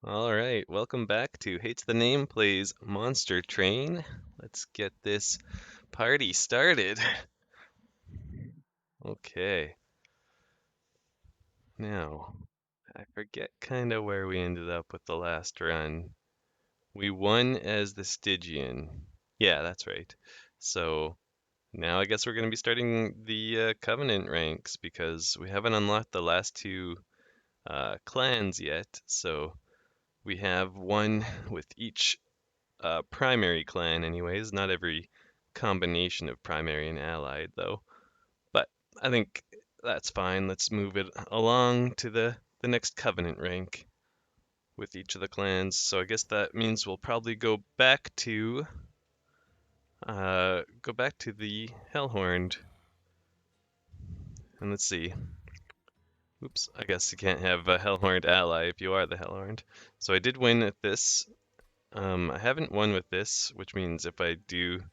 All right, welcome back to Hates the Name Plays Monster Train. Let's get this party started. Okay, now I forget kind of where we ended up with the last run. We won as the Stygian. Yeah, that's right. So now I guess we're going to be starting the Covenant ranks because we haven't unlocked the last two clans yet. So we have one with each primary clan anyways, not every combination of primary and allied though. But I think that's fine. Let's move it along to the next covenant rank with each of the clans. So I guess that means we'll probably go back to the Hellhorned. And let's see. Oops, I guess you can't have a Hellhorned ally if you are the Hellhorned. So I did win at this. I haven't won with this, which means if I do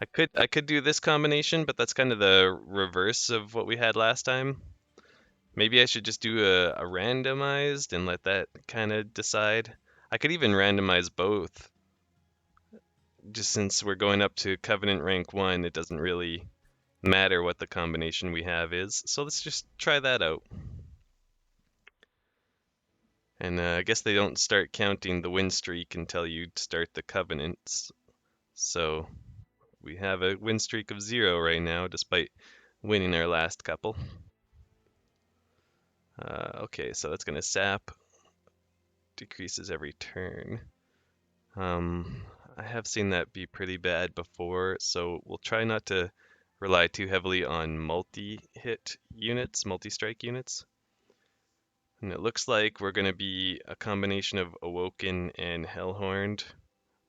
I could do this combination, but that's kind of the reverse of what we had last time. Maybe I should just do a randomized and let that kind of decide. I could even randomize both, just since we're going up to Covenant rank 1, it doesn't really matter what the combination we have is. So let's just try that out. And I guess they don't start counting the win streak until you start the Covenants. So we have a win streak of 0 right now, despite winning our last couple. Okay, so that's going to sap, decreases every turn. I have seen that be pretty bad before, so we'll try not to rely too heavily on multi-hit units, multi-strike units. And it looks like we're going to be a combination of Awoken and Hellhorned.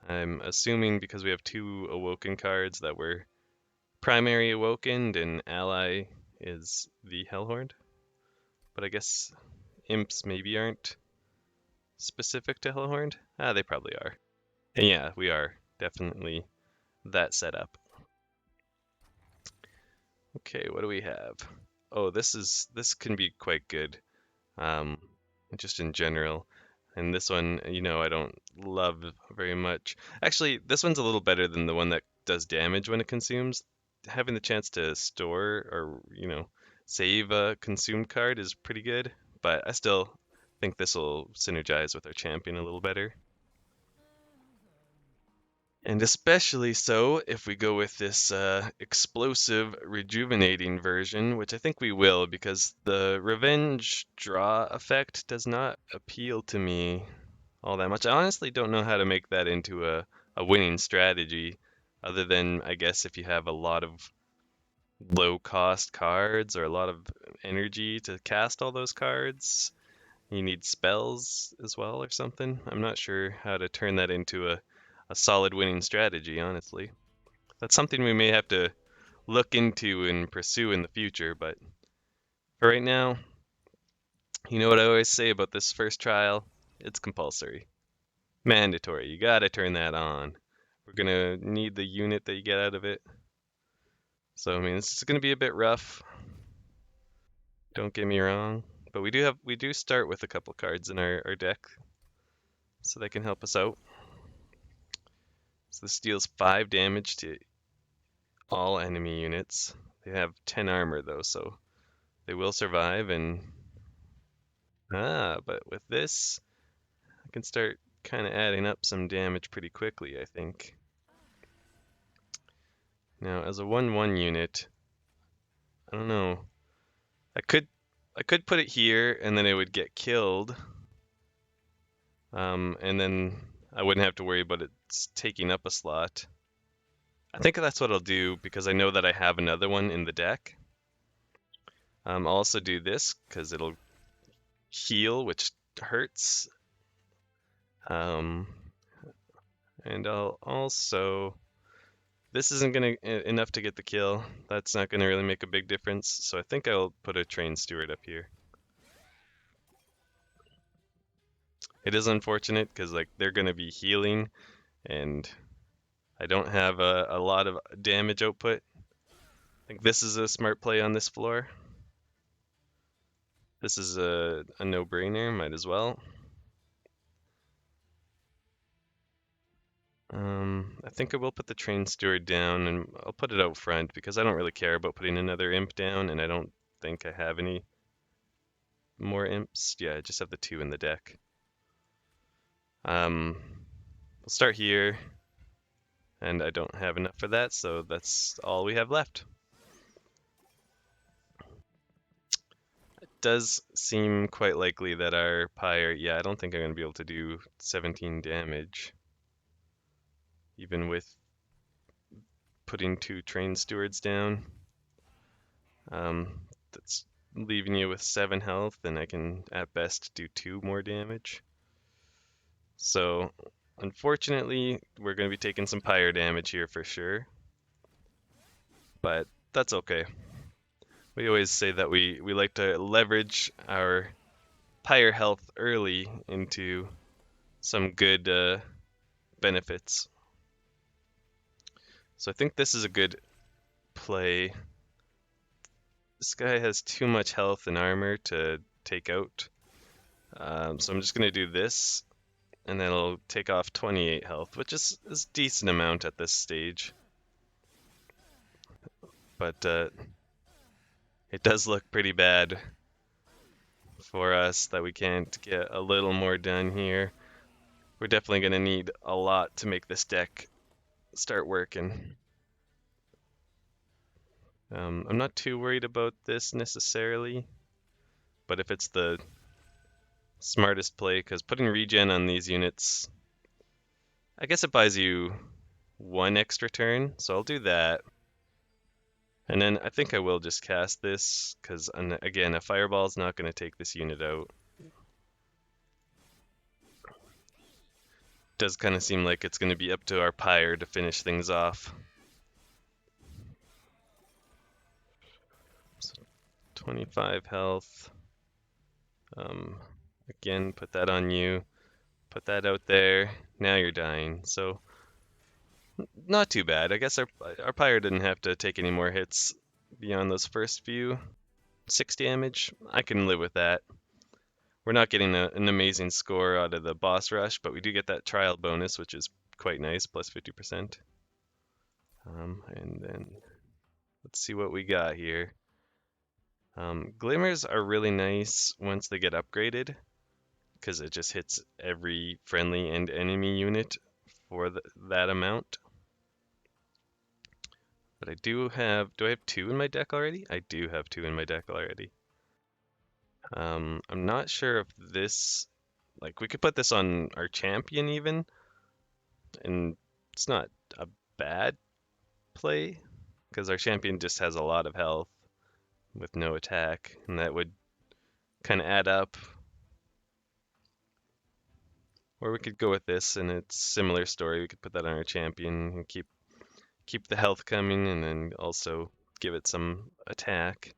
I'm assuming because we have two Awoken cards that we're primary Awokened and ally is the Hellhorned. But I guess imps maybe aren't specific to Hellhorned? Ah, they probably are. And yeah, we are definitely that setup. Okay, what do we have? Oh, this can be quite good. Um, just in general. And this one, I don't love very much. Actually, this one's a little better than the one that does damage when it consumes. Having the chance to store or, save a consumed card is pretty good, but I still think this will synergize with our champion a little better. And especially so if we go with this explosive, rejuvenating version, which I think we will because the revenge draw effect does not appeal to me all that much. I honestly don't know how to make that into a winning strategy, other than, I guess, if you have a lot of low cost cards or a lot of energy to cast all those cards. You need spells as well or something. I'm not sure how to turn that into a solid winning strategy, honestly. That's something we may have to look into and pursue in the future, but for right now, you know what I always say about this first trial? It's compulsory. Mandatory. You gotta turn that on. We're gonna need the unit that you get out of it. So I mean, it's gonna be a bit rough. Don't get me wrong, but we do start with a couple cards in our deck, so they can help us out. So this deals 5 damage to all enemy units. They have 10 armor though, so they will survive. But with this, I can start kind of adding up some damage pretty quickly, I think. Now, as a 1/1 unit, I don't know. I could I could put it here and then it would get killed. And then I wouldn't have to worry about it taking up a slot. I think that's what I'll do because I know that I have another one in the deck. I'll also do this because it'll heal, which hurts. Um, and I'll also this isn't gonna enough to get the kill. That's not gonna really make a big difference. So I think I'll put a train steward up here. It is unfortunate because like they're gonna be healing, and I don't have a lot of damage output. I think this is a smart play on this floor. This is a no-brainer, might as well. I think I will put the train steward down, and I'll put it out front because I don't really care about putting another imp down, and I don't think I have any more imps. Yeah, I just have the 2 in the deck. We'll start here, and I don't have enough for that, so that's all we have left. It does seem quite likely that our pyre, yeah, I don't think I'm going to be able to do 17 damage, even with putting 2 train stewards down. That's leaving you with 7 health, and I can at best do 2 more damage. So, unfortunately, we're going to be taking some pyre damage here for sure, but that's okay. We always say that we like to leverage our pyre health early into some good benefits. So I think this is a good play. This guy has too much health and armor to take out. So I'm just going to do this, and then it'll take off 28 health, which is a decent amount at this stage. But it does look pretty bad for us that we can't get a little more done here. We're definitely going to need a lot to make this deck start working. I'm not too worried about this necessarily, but if it's the smartest play, because putting regen on these units, I guess it buys you 1 extra turn, so I'll do that. And then I think I will just cast this, because again, a fireball is not going to take this unit out. Does kind of seem like it's going to be up to our pyre to finish things off. So 25 health. Again, put that on you. Put that out there. Now you're dying. So not too bad. I guess our pyre didn't have to take any more hits beyond those first few. 6 damage. I can live with that. We're not getting an amazing score out of the boss rush, but we do get that trial bonus, which is quite nice, plus 50%. And then let's see what we got here. Glimmers are really nice once they get upgraded, because it just hits every friendly and enemy unit for that amount. But do I have 2 in my deck already? I do have 2 in my deck already. I'm not sure if this, like, we could put this on our champion even, and it's not a bad play, because our champion just has a lot of health with no attack, and that would kind of add up. Or we could go with this, and it's similar story. We could put that on our champion and keep the health coming, and then also give it some attack.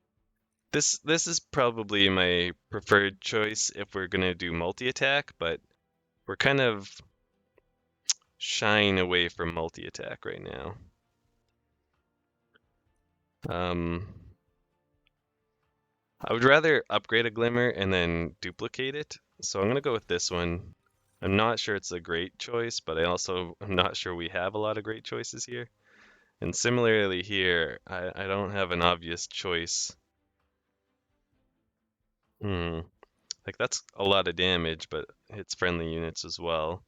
This is probably my preferred choice if we're gonna do multi-attack, but we're kind of shying away from multi-attack right now. I would rather upgrade a Glimmer and then duplicate it, so I'm gonna go with this one. I'm not sure it's a great choice, but I also am not sure we have a lot of great choices here. And similarly here, I don't have an obvious choice. Like that's a lot of damage, but hits friendly units as well.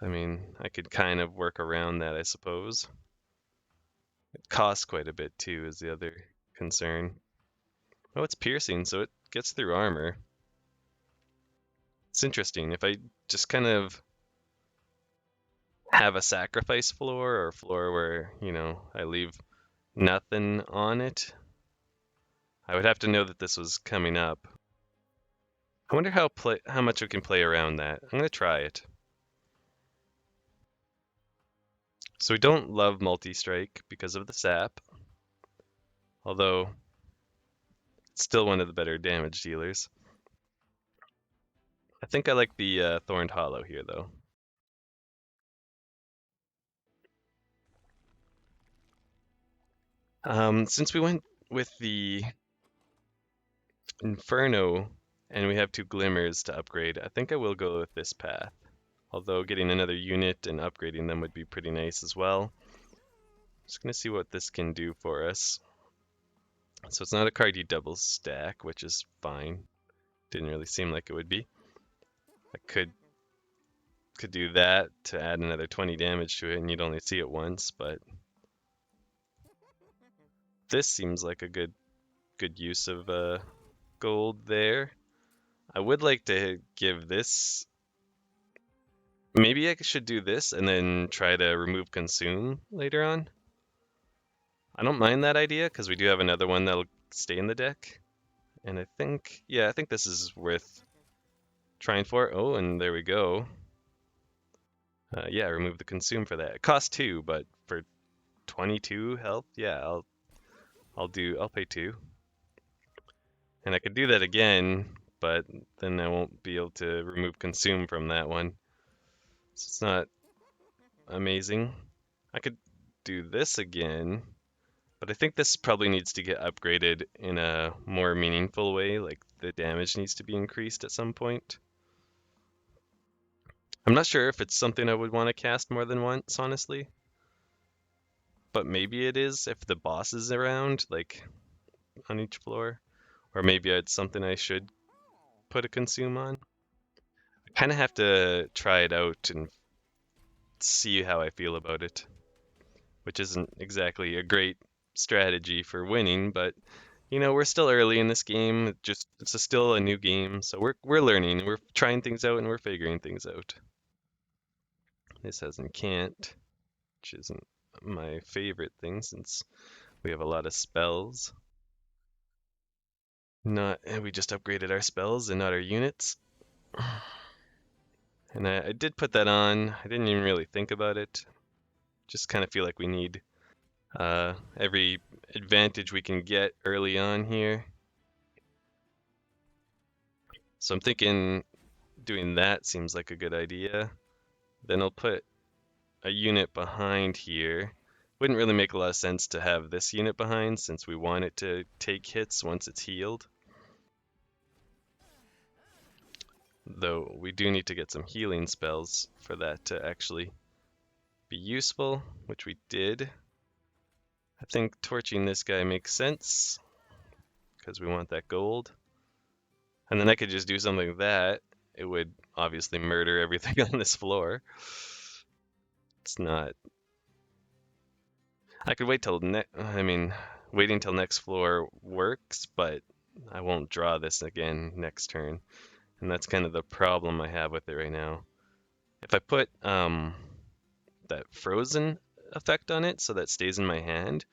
I mean, I could kind of work around that, I suppose. It costs quite a bit too, is the other concern. Oh, it's piercing, so it gets through armor. It's interesting. If I just kind of have a sacrifice floor or a floor where, I leave nothing on it, I would have to know that this was coming up. I wonder how much we can play around that. I'm gonna try it. So we don't love multi-strike because of the sap, although it's still one of the better damage dealers. I think I like the Thorned Hollow here, though. Since we went with the Inferno, and we have 2 glimmers to upgrade. I think I will go with this path. Although getting another unit and upgrading them would be pretty nice as well. Just gonna see what this can do for us. So it's not a card you double stack, which is fine. Didn't really seem like it would be. I could do that to add another 20 damage to it, and you'd only see it once, but this seems like a good use of gold there. I would like to give this. Maybe I should do this and then try to remove consume later on. I don't mind that idea because we do have another one that'll stay in the deck. And I think, yeah, I think this is worth trying for. Oh, and there we go. Yeah, remove the consume for that. It costs 2, but for 22 health, yeah, I'll pay 2. And I could do that again, but then I won't be able to remove consume from that one. So it's not amazing. I could do this again, but I think this probably needs to get upgraded in a more meaningful way, like the damage needs to be increased at some point. I'm not sure if it's something I would want to cast more than once, honestly. But maybe it is if the boss is around, like on each floor. Or maybe it's something I should put a consume on. I kind of have to try it out and see how I feel about it, which isn't exactly a great strategy for winning, but we're still early in this game. It's still a new game, so we're learning. We're trying things out and we're figuring things out. This has Incant, which isn't my favorite thing since we have a lot of spells. We just upgraded our spells and not our units. And I did put that on. I didn't even really think about it. Just kind of feel like we need every advantage we can get early on here. So I'm thinking doing that seems like a good idea. Then I'll put a unit behind here. Wouldn't really make a lot of sense to have this unit behind since we want it to take hits once it's healed. Though we do need to get some healing spells for that to actually be useful, which we did. I think torching this guy makes sense because we want that gold. And then I could just do something like that. It would obviously murder everything on this floor. It's not. I could wait till waiting till next floor works, but I won't draw this again next turn. And that's kind of the problem I have with it right now. If I put that frozen effect on it so that stays in my hand,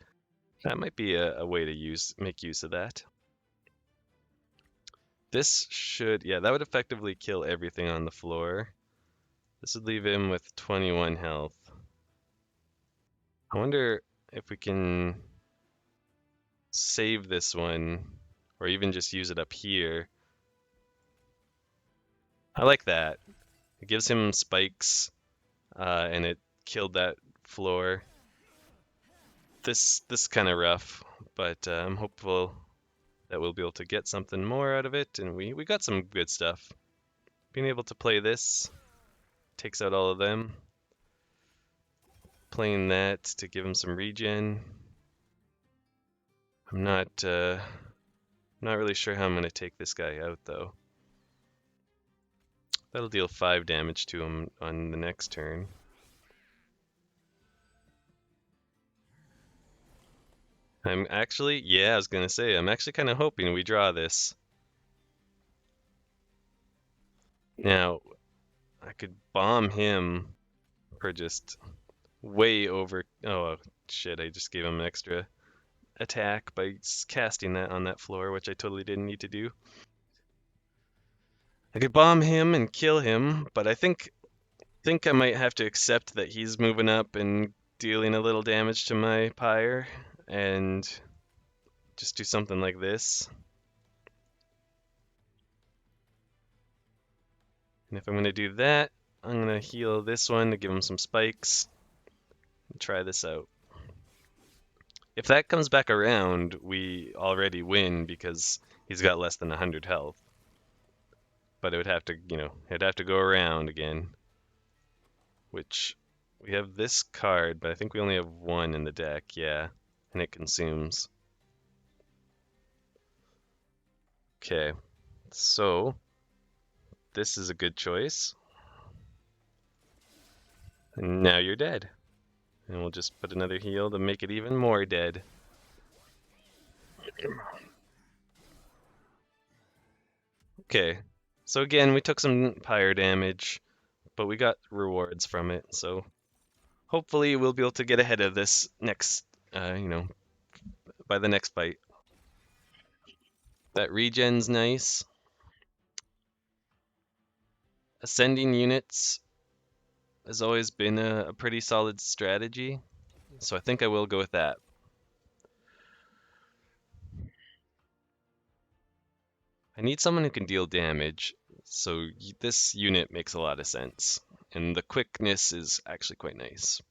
that might be a way to make use of that. This should, yeah, that would effectively kill everything on the floor. This would leave him with 21 health. I wonder if we can save this one or even just use it up here. I like that. It gives him spikes and it killed that floor. This kind of rough, but I'm hopeful that we'll be able to get something more out of it, and we got some good stuff. Being able to play this takes out all of them. Playing that to give him some regen. I'm not really sure how I'm going to take this guy out though. That'll deal 5 damage to him on the next turn. I'm actually kind of hoping we draw this. Now, I could bomb him for just way over. Oh, shit, I just gave him an extra attack by casting that on that floor, which I totally didn't need to do. I could bomb him and kill him, but I think I might have to accept that he's moving up and dealing a little damage to my pyre and just do something like this. And if I'm going to do that, I'm going to heal this one to give him some spikes and try this out. If that comes back around, we already win because he's got less than 100 health. But it would have to, it'd have to go around again, which we have this card, but I think we only have one in the deck, yeah, and it consumes. Okay, so this is a good choice. And now you're dead. And we'll just put another heal to make it even more dead. Okay, so again, we took some pyre damage, but we got rewards from it, so hopefully we'll be able to get ahead of this next, by the next fight. That regen's nice. Ascending units has always been a pretty solid strategy, so I think I will go with that. I need someone who can deal damage, so this unit makes a lot of sense, and the quickness is actually quite nice.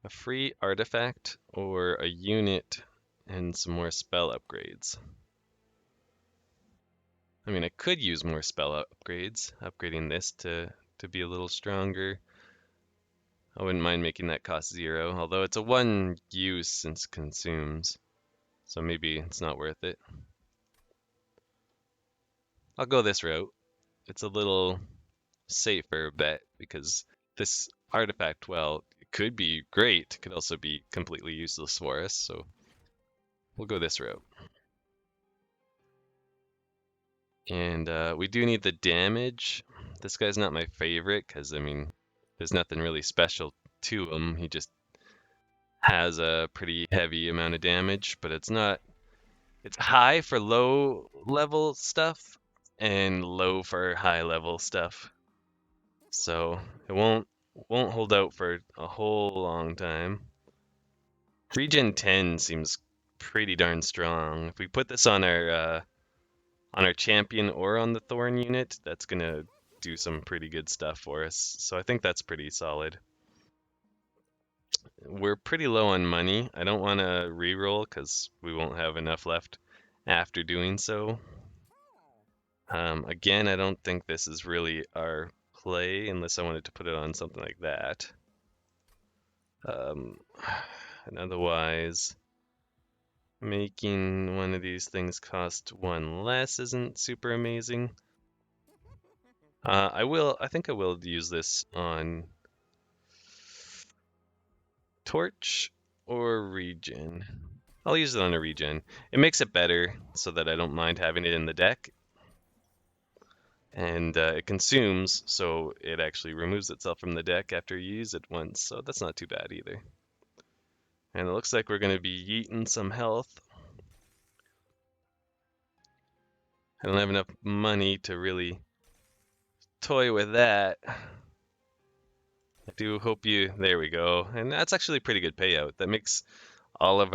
A free artifact or a unit and some more spell upgrades. I mean, I could use more spell upgrades, upgrading this to be a little stronger. I wouldn't mind making that cost 0, although it's a 1 use since consumes, so maybe it's not worth it. I'll go this route. It's a little safer bet because this artifact, well, it could be great, it could also be completely useless for us, so we'll go this route. And we do need the damage. This guy's not my favorite because, I mean, there's nothing really special to him. He just has a pretty heavy amount of damage, but it's high for low level stuff and low for high level stuff. So it won't hold out for a whole long time. Regen 10 seems pretty darn strong. If we put this on our champion or on the Thorn unit, that's gonna do some pretty good stuff for us. So I think that's pretty solid. We're pretty low on money. I don't want to reroll because we won't have enough left after doing so. Again, I don't think this is really our play unless I wanted to put it on something like that. And otherwise, making one of these things cost 1 less isn't super amazing. I think I will use this on Torch or Regen. I'll use it on a Regen. It makes it better so that I don't mind having it in the deck. And it consumes, so it actually removes itself from the deck after you use it once, so that's not too bad either. And it looks like we're going to be yeeting some health. I don't have enough money to really toy with that. I do hope you... There we go. And that's actually a pretty good payout. That makes all of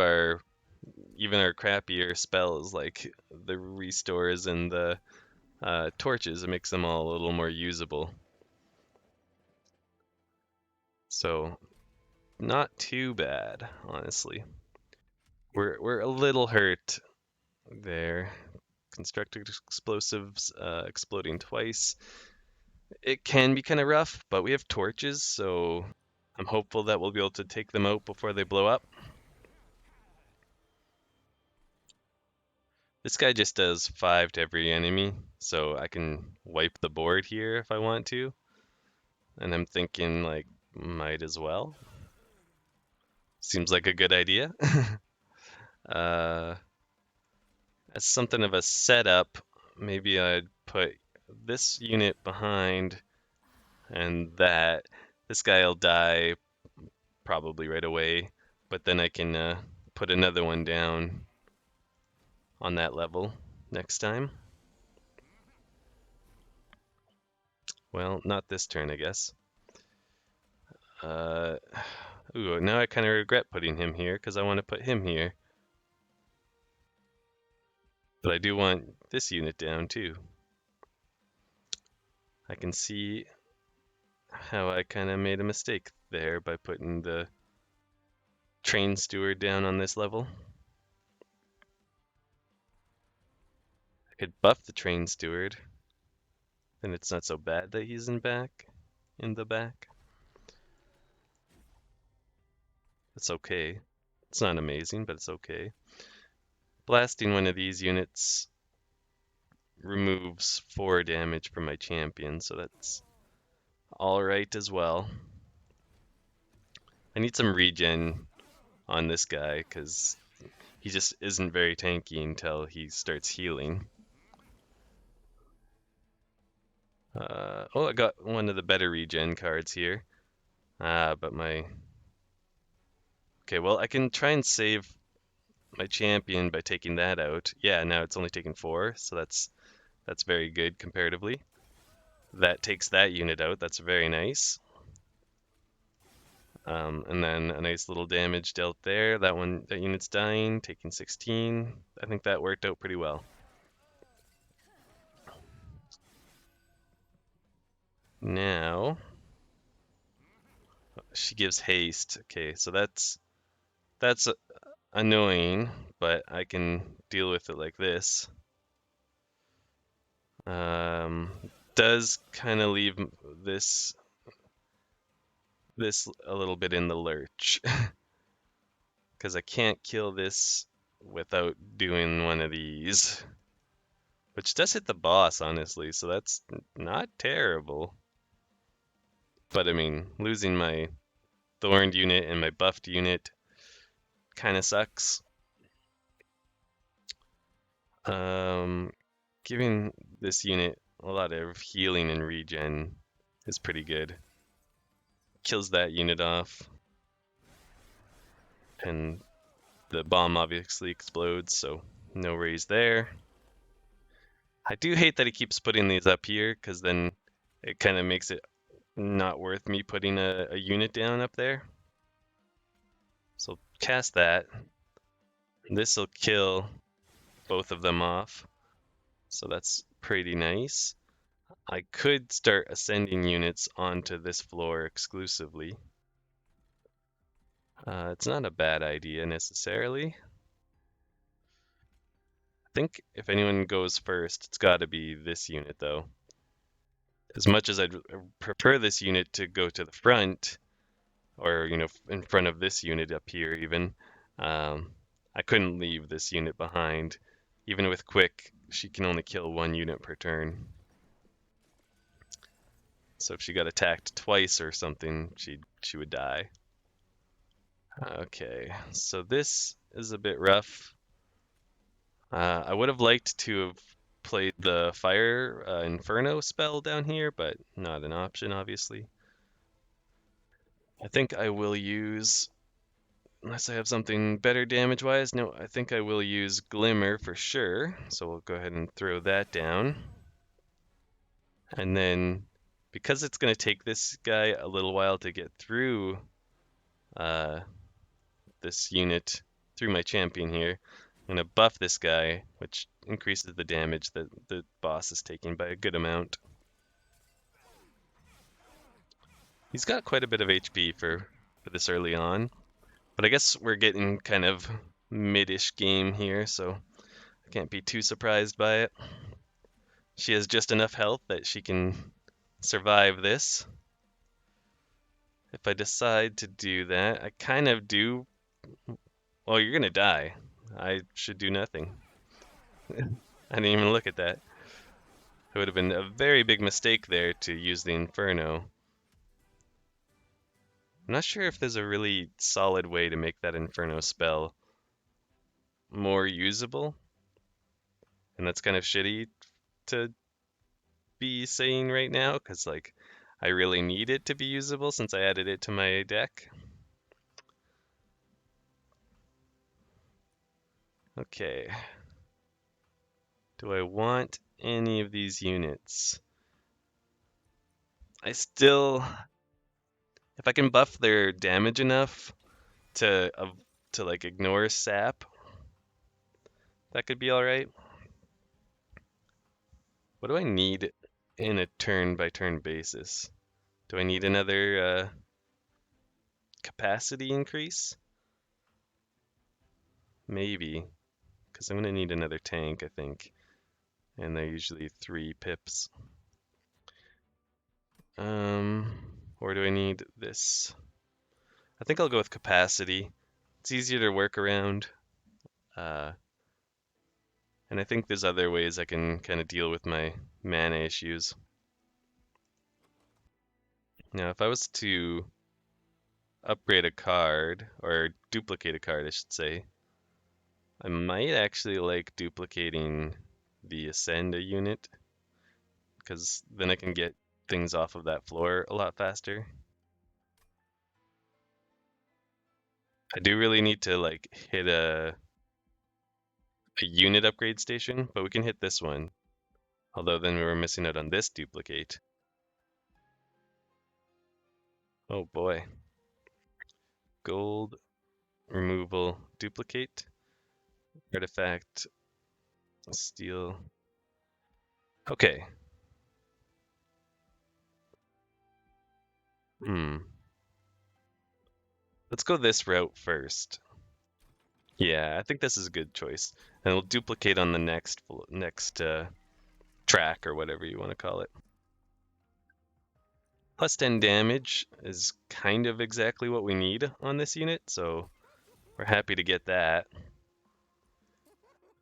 even our crappier spells, like the restores and the torches, it makes them all a little more usable. So, not too bad, honestly. We're a little hurt there. Constructed explosives exploding twice. It can be kind of rough, but we have torches, so I'm hopeful that we'll be able to take them out before they blow up. This guy just does 5 to every enemy, so I can wipe the board here if I want to. And I'm thinking, like, might as well. Seems like a good idea. As something of a setup, maybe I'd put this unit behind and that. This guy will die probably right away, but then I can put another one down on that level next time. Well, not this turn, I guess. Ooh, now I kind of regret putting him here because I want to put him here. But I do want this unit down too. I can see how I kind of made a mistake there by putting the train steward down on this level. I could buff the train steward, then it's not so bad that he's in the back. It's okay. It's not amazing, but it's okay. Blasting one of these units removes 4 damage from my champion, so that's alright as well. I need some regen on this guy, because he just isn't very tanky until he starts healing. Oh, I got one of the better regen cards here. But my... Okay, well, I can try and save my champion by taking that out. Yeah, now it's only taken 4, so that's very good comparatively. That takes that unit out. That's very nice. And then a nice little damage dealt there. That unit's dying, taking 16. I think that worked out pretty well. Now, she gives haste. Okay, so that's annoying, but I can deal with it like this. Does kind of leave this a little bit in the lurch because I can't kill this without doing one of these, which does hit the boss, honestly, so that's not terrible. But I mean, losing my thorned unit and my buffed unit kind of sucks. Giving this unit a lot of healing and regen is pretty good. Kills that unit off. And the bomb obviously explodes, so no worries there. I do hate that he keeps putting these up here, because then it kind of makes it not worth me putting a unit down up there. So cast that. This will kill both of them off. So that's pretty nice. I could start ascending units onto this floor exclusively. It's not a bad idea necessarily. I think if anyone goes first, it's got to be this unit though. As much as I'd prefer this unit to go to the front, or in front of this unit up here even, I couldn't leave this unit behind. Even with quick, she can only kill 1 unit per turn. So if she got attacked twice or something, she would die. Okay, so this is a bit rough. I would have liked to have played the Fire Inferno spell down here, but not an option, obviously. I think I will use, unless I have something better damage-wise, no, I think I will use Glimmer for sure. So we'll go ahead and throw that down. And then, because it's going to take this guy a little while to get through this unit, through my champion here, I'm going to buff this guy, which increases the damage that the boss is taking by a good amount. He's got quite a bit of HP for this early on, but I guess we're getting kind of mid-ish game here, so I can't be too surprised by it. She has just enough health that she can survive this. If I decide to do that, I kind of do. Well, you're gonna die. I should do nothing. I didn't even look at that. It would have been a very big mistake there to use the Inferno. I'm not sure if there's a really solid way to make that Inferno spell more usable. And that's kind of shitty to be saying right now, because like I really need it to be usable since I added it to my deck. Okay. Do I want any of these units? I still, if I can buff their damage enough to like ignore sap, that could be all right. What do I need in a turn by turn basis? Do I need another capacity increase? Maybe, because I'm gonna need another tank, I think. And they're usually 3 pips. Um, or do I need this? I think I'll go with capacity. It's easier to work around. Uh, and I think there's other ways I can kind of deal with my mana issues. Now, if I was to upgrade a card, or duplicate a card, I should say, I might actually like duplicating the Ascend a unit, because then I can get things off of that floor a lot faster. I do really need to like hit a unit upgrade station, but we can hit this one. Although then we were missing out on this duplicate. Oh boy. Gold removal duplicate. Artifact steel. Okay. Hmm. Let's go this route first. Yeah, I think this is a good choice. And we'll duplicate on the next track or whatever you want to call it. Plus 10 damage is kind of exactly what we need on this unit, so we're happy to get that.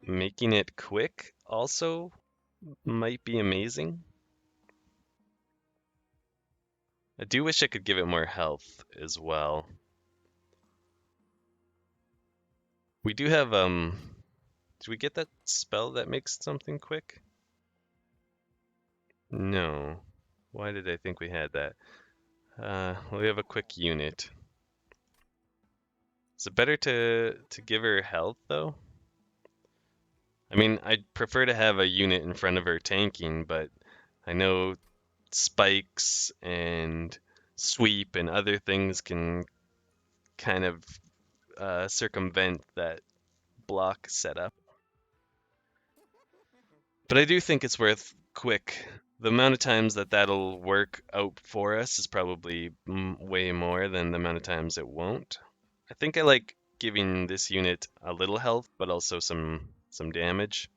Making it quick also might be amazing. I do wish I could give it more health as well. We do have, do we get that spell that makes something quick? No. Why did I think we had that? Well, we have a quick unit. Is it better to give her health though? I mean, I'd prefer to have a unit in front of her tanking, but I know spikes and sweep and other things can kind of circumvent that block setup. But I do think it's worth quick. The amount of times that that'll work out for us is probably way more than the amount of times it won't. I think I like giving this unit a little health, but also some damage.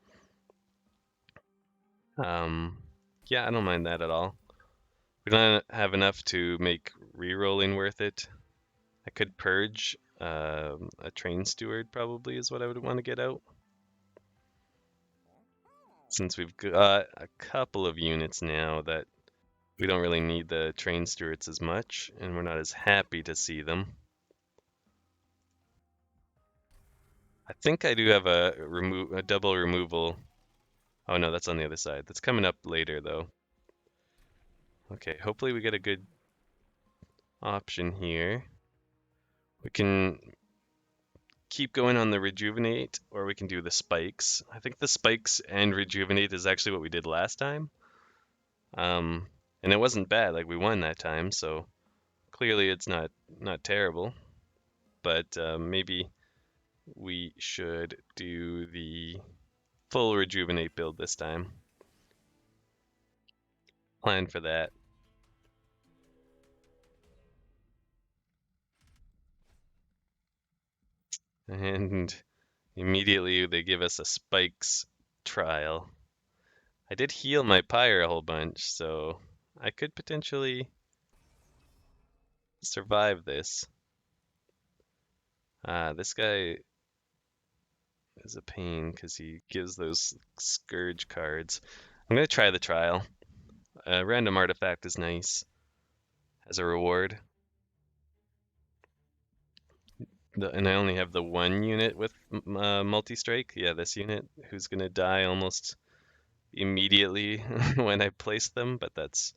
Um, yeah, I don't mind that at all. We don't have enough to make re-rolling worth it. I could purge a train steward probably is what I would want to get out. Since we've got a couple of units now that we don't really need the train stewards as much, and we're not as happy to see them. I think I do have a double removal. Oh no, that's on the other side. That's coming up later though. Okay, hopefully we get a good option here. We can keep going on the rejuvenate, or we can do the spikes. I think the spikes and rejuvenate is actually what we did last time. And it wasn't bad. Like we won that time, so clearly it's not terrible. But maybe we should do the full rejuvenate build this time. Plan for that. And immediately they give us a spikes trial. I did heal my pyre a whole bunch, so I could potentially survive this. This guy is a pain because he gives those scourge cards. I'm gonna try the trial. Random artifact is nice as a reward. And I only have the one unit with multi-strike. Yeah, this unit who's gonna die almost immediately when I place them, but that's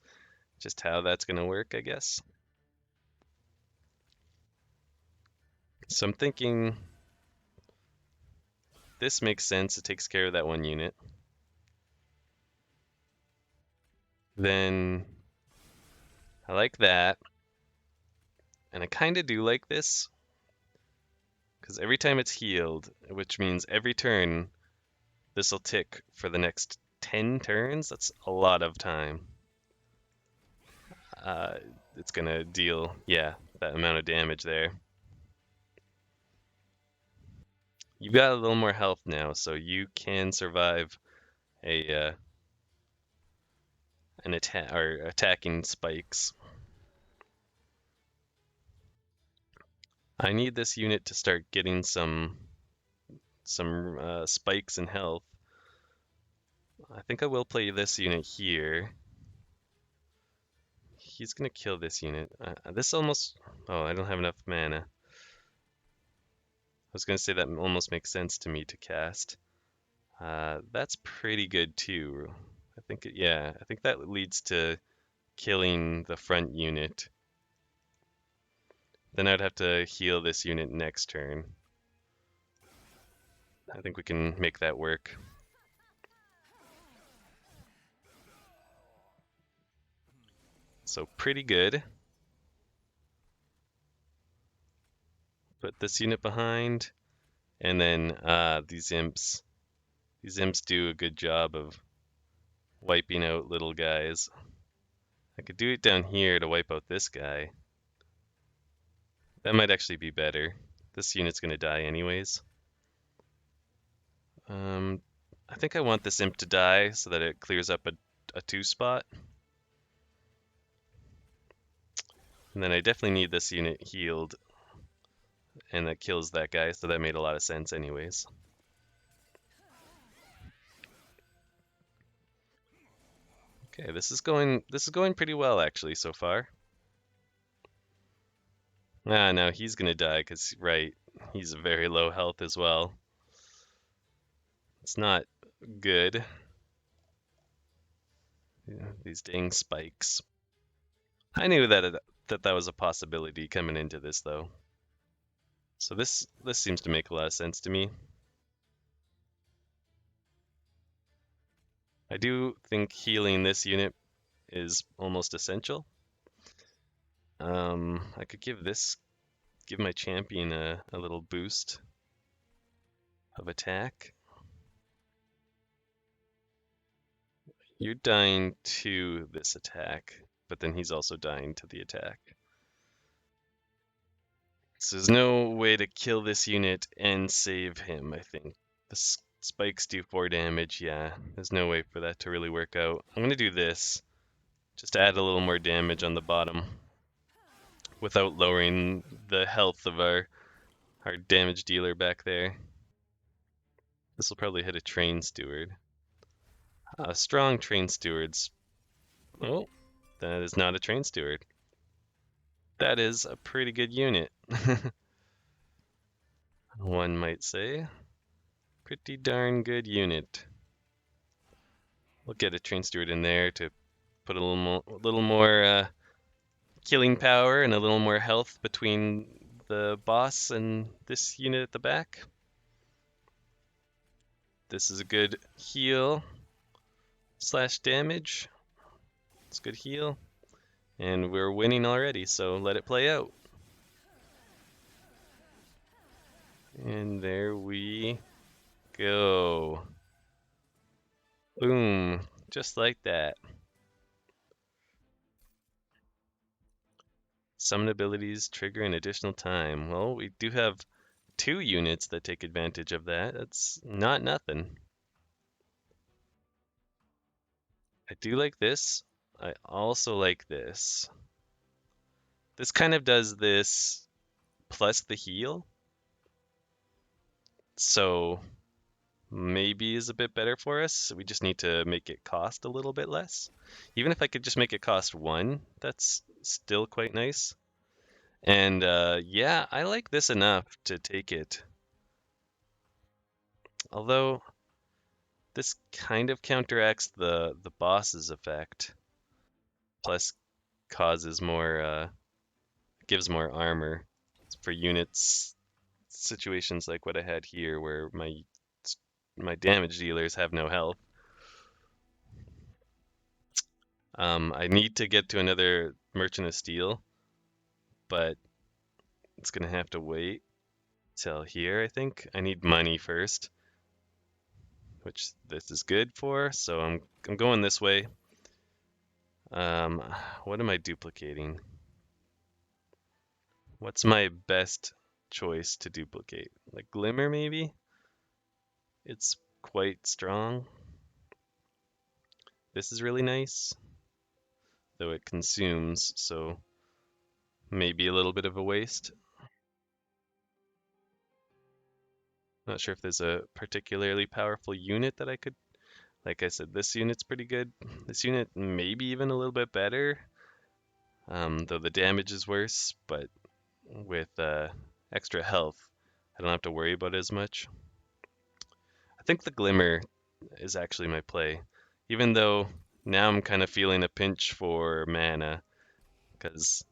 just how that's gonna work, I guess. So I'm thinking this makes sense. It takes care of that one unit. Then I like that. And I kind of do like this because every time it's healed, which means every turn, this will tick for the next 10 turns. That's a lot of time. Uh, it's gonna deal, yeah, that amount of damage there. You've got a little more health now, so you can survive a an attack or attacking spikes. I need this unit to start getting some spikes in health. I think I will play this unit here. He's gonna kill this unit. This almost... Oh, I don't have enough mana. I was gonna say that almost makes sense to me to cast. That's pretty good too. I think, yeah, I think that leads to killing the front unit. Then I'd have to heal this unit next turn. I think we can make that work. So pretty good. Put this unit behind, and then these imps. These imps do a good job of wiping out little guys. I could do it down here to wipe out this guy. That might actually be better. This unit's gonna die anyways. I think I want this imp to die so that it clears up a 2-spot. And then I definitely need this unit healed, and that kills that guy, so that made a lot of sense anyways. Okay, this is going pretty well actually so far. Ah, now he's gonna die because, right, he's very low health as well. It's not good. Yeah, these dang spikes. I knew that was a possibility coming into this though. So this seems to make a lot of sense to me. I do think healing this unit is almost essential. I could give my champion a little boost of attack. You're dying to this attack, but then he's also dying to the attack. So there's no way to kill this unit and save him, I think. The spikes do 4 damage, yeah. There's no way for that to really work out. I'm gonna do this, just to add a little more damage on the bottom, without lowering the health of our damage dealer back there. This will probably hit a train steward. Strong train stewards. Oh, that is not a train steward. That is a pretty good unit. One might say. Pretty darn good unit. We'll get a train steward in there to put a little more killing power and a little more health between the boss and this unit at the back. This is a good heal / damage. It's a good heal. And we're winning already, so let it play out. And there we go. Boom. Just like that. Summon abilities trigger an additional time. Well, we do have 2 units that take advantage of that. That's not nothing. I do like this. I also like this. This kind of does this plus the heal. So maybe is a bit better for us. We just need to make it cost a little bit less. Even if I could just make it cost 1, that's still quite nice. And yeah, I like this enough to take it. Although this kind of counteracts the boss's effect. Plus causes more gives more armor for units situations like what I had here where my damage dealers have no health. I need to get to another Merchant of Steel, but it's gonna have to wait till here, I think. I need money first, which this is good for, so I'm going this way. What am I duplicating? What's my best choice to duplicate? Like Glimmer, maybe? It's quite strong. This is really nice, though it consumes, so maybe a little bit of a waste. Not sure if there's a particularly powerful unit that I could. Like I said, this unit's pretty good. This unit maybe even a little bit better, though the damage is worse, but with extra health, I don't have to worry about it as much. I think the Glimmer is actually my play, even though now I'm kind of feeling a pinch for mana, because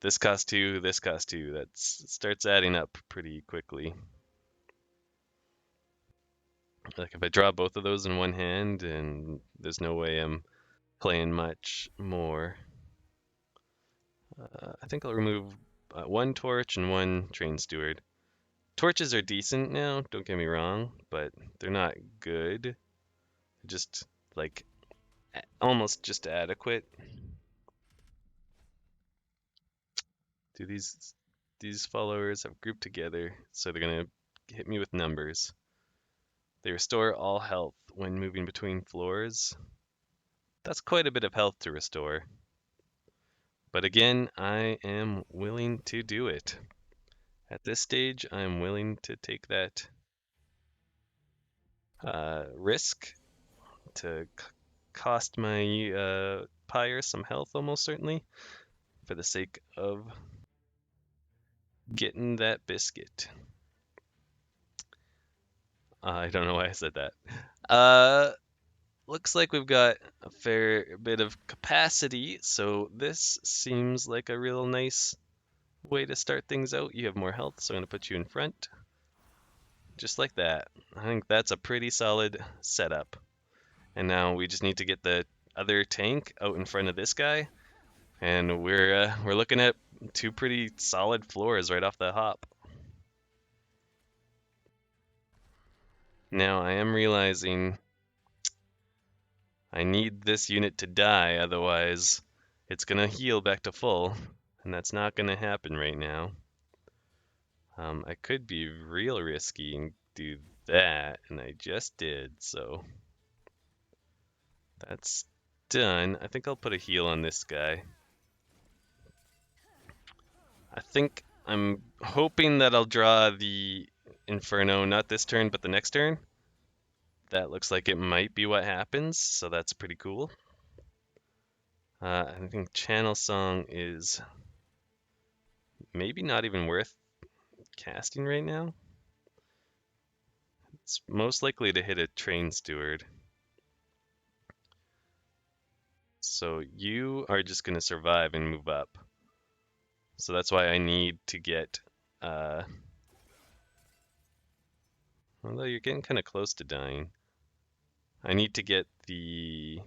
this costs two, this costs two. That starts adding up pretty quickly. Like if I draw both of those in one hand, and there's no way I'm playing much more. I think I'll remove one torch and one train steward. Torches are decent now, don't get me wrong, but they're not good. Just like almost just adequate. Do these followers have grouped together, so they're gonna hit me with numbers. They restore all health when moving between floors. That's quite a bit of health to restore. But again, I am willing to do it. At this stage, I'm willing to take that risk to cost my pyre some health almost certainly for the sake of getting that biscuit. I don't know why I said that. Uh, Looks like we've got a fair bit of capacity, so this seems like a real nice way to start things out. You have more health, so I'm going to put you in front. Just like that. I think that's a pretty solid setup. And now we just need to get the other tank out in front of this guy, and we're looking at two pretty solid floors right off the hop. Now I am realizing I need this unit to die, otherwise it's gonna heal back to full, and that's not gonna happen right now. I could be real risky and do that, and I just did, so that's done. I think I'll put a heal on this guy. I think I'm hoping that I'll draw the Inferno, not this turn, but the next turn. That looks like it might be what happens, so that's pretty cool. I think Channel Song is maybe not even worth casting right now. It's most likely to hit a Train Steward. So you are just going to survive and move up. So that's why I need to get... although you're getting kind of close to dying. I need to get the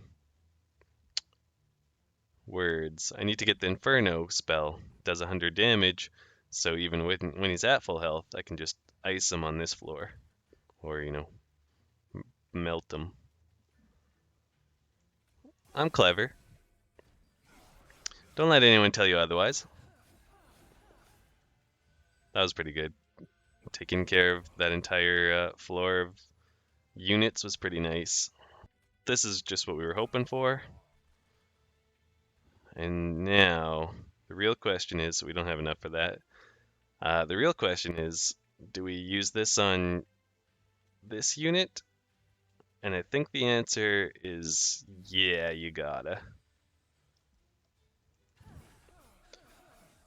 words. I need to get the Inferno spell. It does 100 damage, so even when he's at full health, I can just ice him on this floor. Or, melt him. I'm clever. Don't let anyone tell you otherwise. That was pretty good. Taking care of that entire floor of units was pretty nice. This is just what we were hoping for. And now, the real question is, we don't have enough for that. The real question is, do we use this on this unit? And I think the answer is, yeah, you gotta.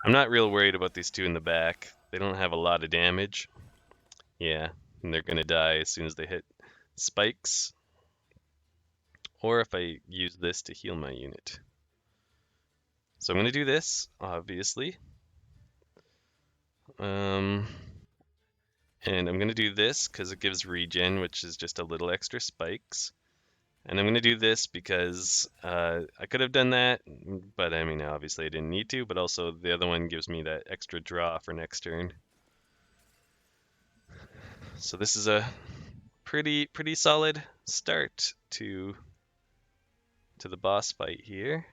I'm not real worried about these two in the back. They don't have a lot of damage. Yeah, and they're gonna die as soon as they hit spikes. Or if I use this to heal my unit. So I'm gonna do this, obviously. And I'm gonna do this because it gives regen, which is just a little extra spikes. And I'm gonna do this because I could have done that, but I mean, obviously I didn't need to, but also the other one gives me that extra draw for next turn. So this is a pretty solid start to the boss fight here.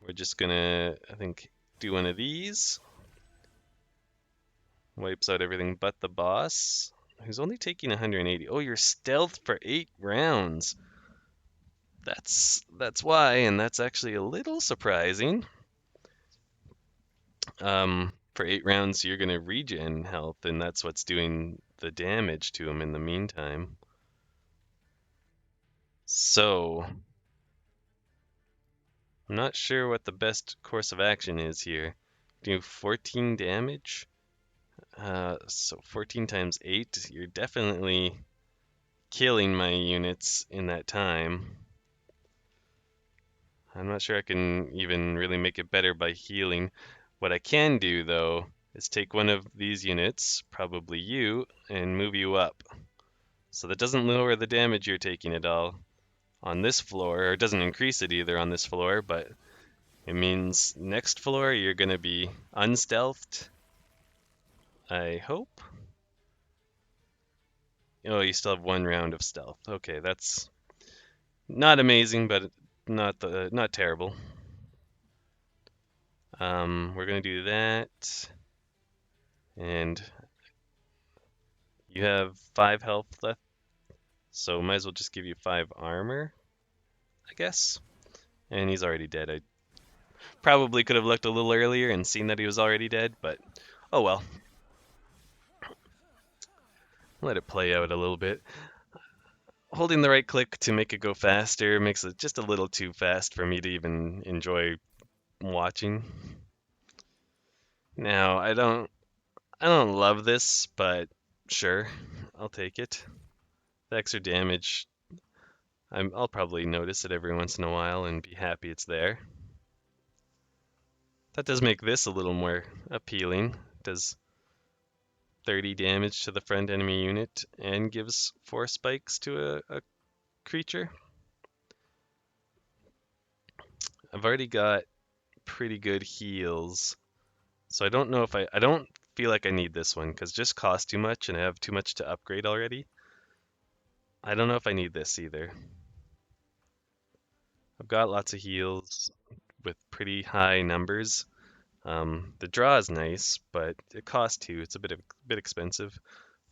We're just gonna, I think, do one of these. Wipes out everything but the boss, who's only taking 180. Oh, you're stealth for 8 rounds. That's why, and that's actually a little surprising. For 8 rounds, you're gonna regen health, and that's what's doing the damage to him in the meantime. So, I'm not sure what the best course of action is here. Do 14 damage? So 14 times 8, you're definitely killing my units in that time. I'm not sure I can even really make it better by healing. What I can do, though, is take one of these units, probably you, and move you up. So that doesn't lower the damage you're taking at all on this floor, or it doesn't increase it either on this floor, but it means next floor you're going to be unstealthed, I hope. Oh, you still have 1 round of stealth. Okay, that's not amazing, but not terrible. We're gonna do that, and you have 5 health left, so might as well just give you 5 armor, I guess. And he's already dead. I probably could have looked a little earlier and seen that he was already dead, but oh well. Let it play out a little bit. Holding the right click to make it go faster makes it just a little too fast for me to even enjoy watching. Now, I don't love this, but sure, I'll take it. The extra damage, I'll probably notice it every once in a while and be happy it's there. That does make this a little more appealing. It does 30 damage to the friend enemy unit and gives 4 spikes to a creature. I've already got pretty good heals, so I don't know if I don't feel like I need this one because it just costs too much and I have too much to upgrade already. I don't know if I need this either. I've got lots of heals with pretty high numbers. The draw is nice, but it costs 2. It's a bit expensive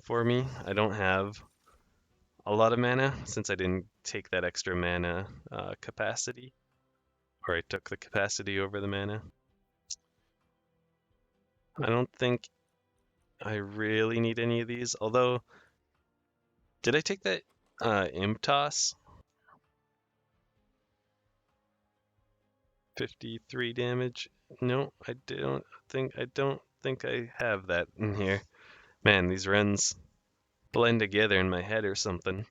for me. I don't have a lot of mana since I didn't take that extra mana capacity, or I took the capacity over the mana. I don't think I really need any of these, although, did I take that Imp Toss? 53 damage? No, I don't think I have that in here. Man, these runs blend together in my head or something.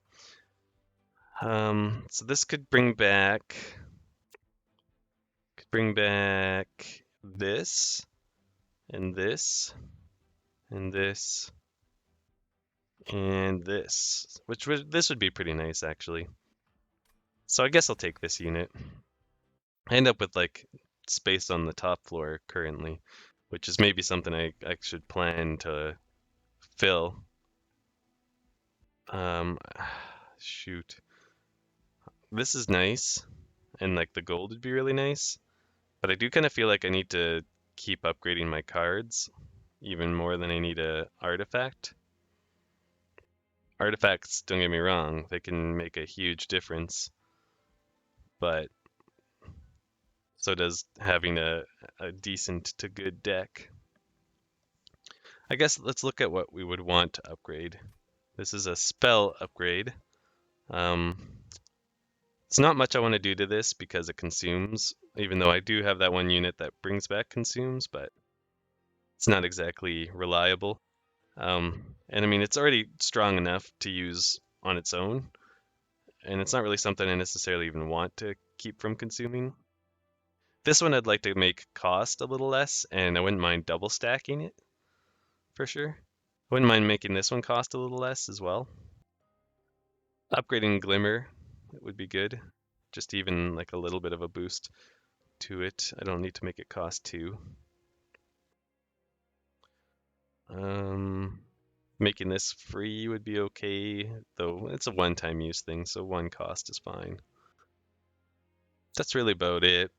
So this could bring back this and this and this and this, this would be pretty nice actually. So I guess I'll take this unit. I end up with like space on the top floor currently, which is maybe something I should plan to fill. Um, shoot. This is nice, and like the gold would be really nice, but I do kind of feel like I need to keep upgrading my cards even more than I need a artifact. Artifacts, don't get me wrong, they can make a huge difference, but so does having a decent to good deck. I guess let's look at what we would want to upgrade. This is a spell upgrade. Um, it's not much I want to do to this because it consumes, even though I do have that one unit that brings back consumes, but it's not exactly reliable. And I mean, it's already strong enough to use on its own, and it's not really something I necessarily even want to keep from consuming. This one I'd like to make cost a little less, and I wouldn't mind double stacking it for sure. I wouldn't mind making this one cost a little less as well. Upgrading Glimmer would be good. Just even like a little bit of a boost to it. I don't need to make it cost 2. Making this free would be okay, though it's a one-time use thing, so 1 cost is fine. That's really about it.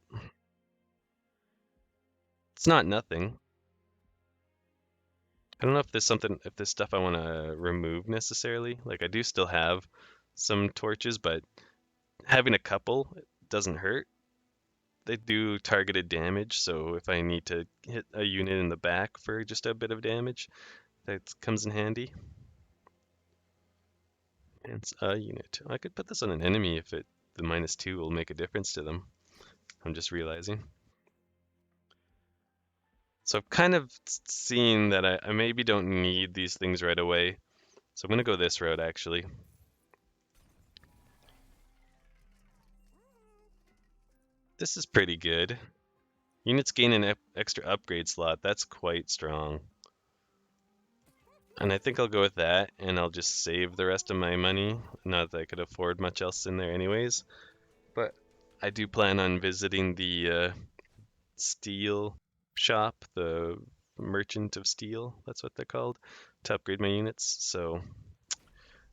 It's not nothing. I don't know if if there's stuff I want to remove necessarily. Like I do still have some torches, but having a couple doesn't hurt. They do targeted damage, so if I need to hit a unit in the back for just a bit of damage, that comes in handy. And it's a unit. I could put this on an enemy if the -2 will make a difference to them. I'm just realizing. So I've kind of seen that I maybe don't need these things right away. So I'm going to go this route actually. This is pretty good. Units gain an extra upgrade slot. That's quite strong. And I think I'll go with that, and I'll just save the rest of my money. Not that I could afford much else in there anyways. But I do plan on visiting the steel shop, the Merchant of Steel, that's what they're called, to upgrade my units. So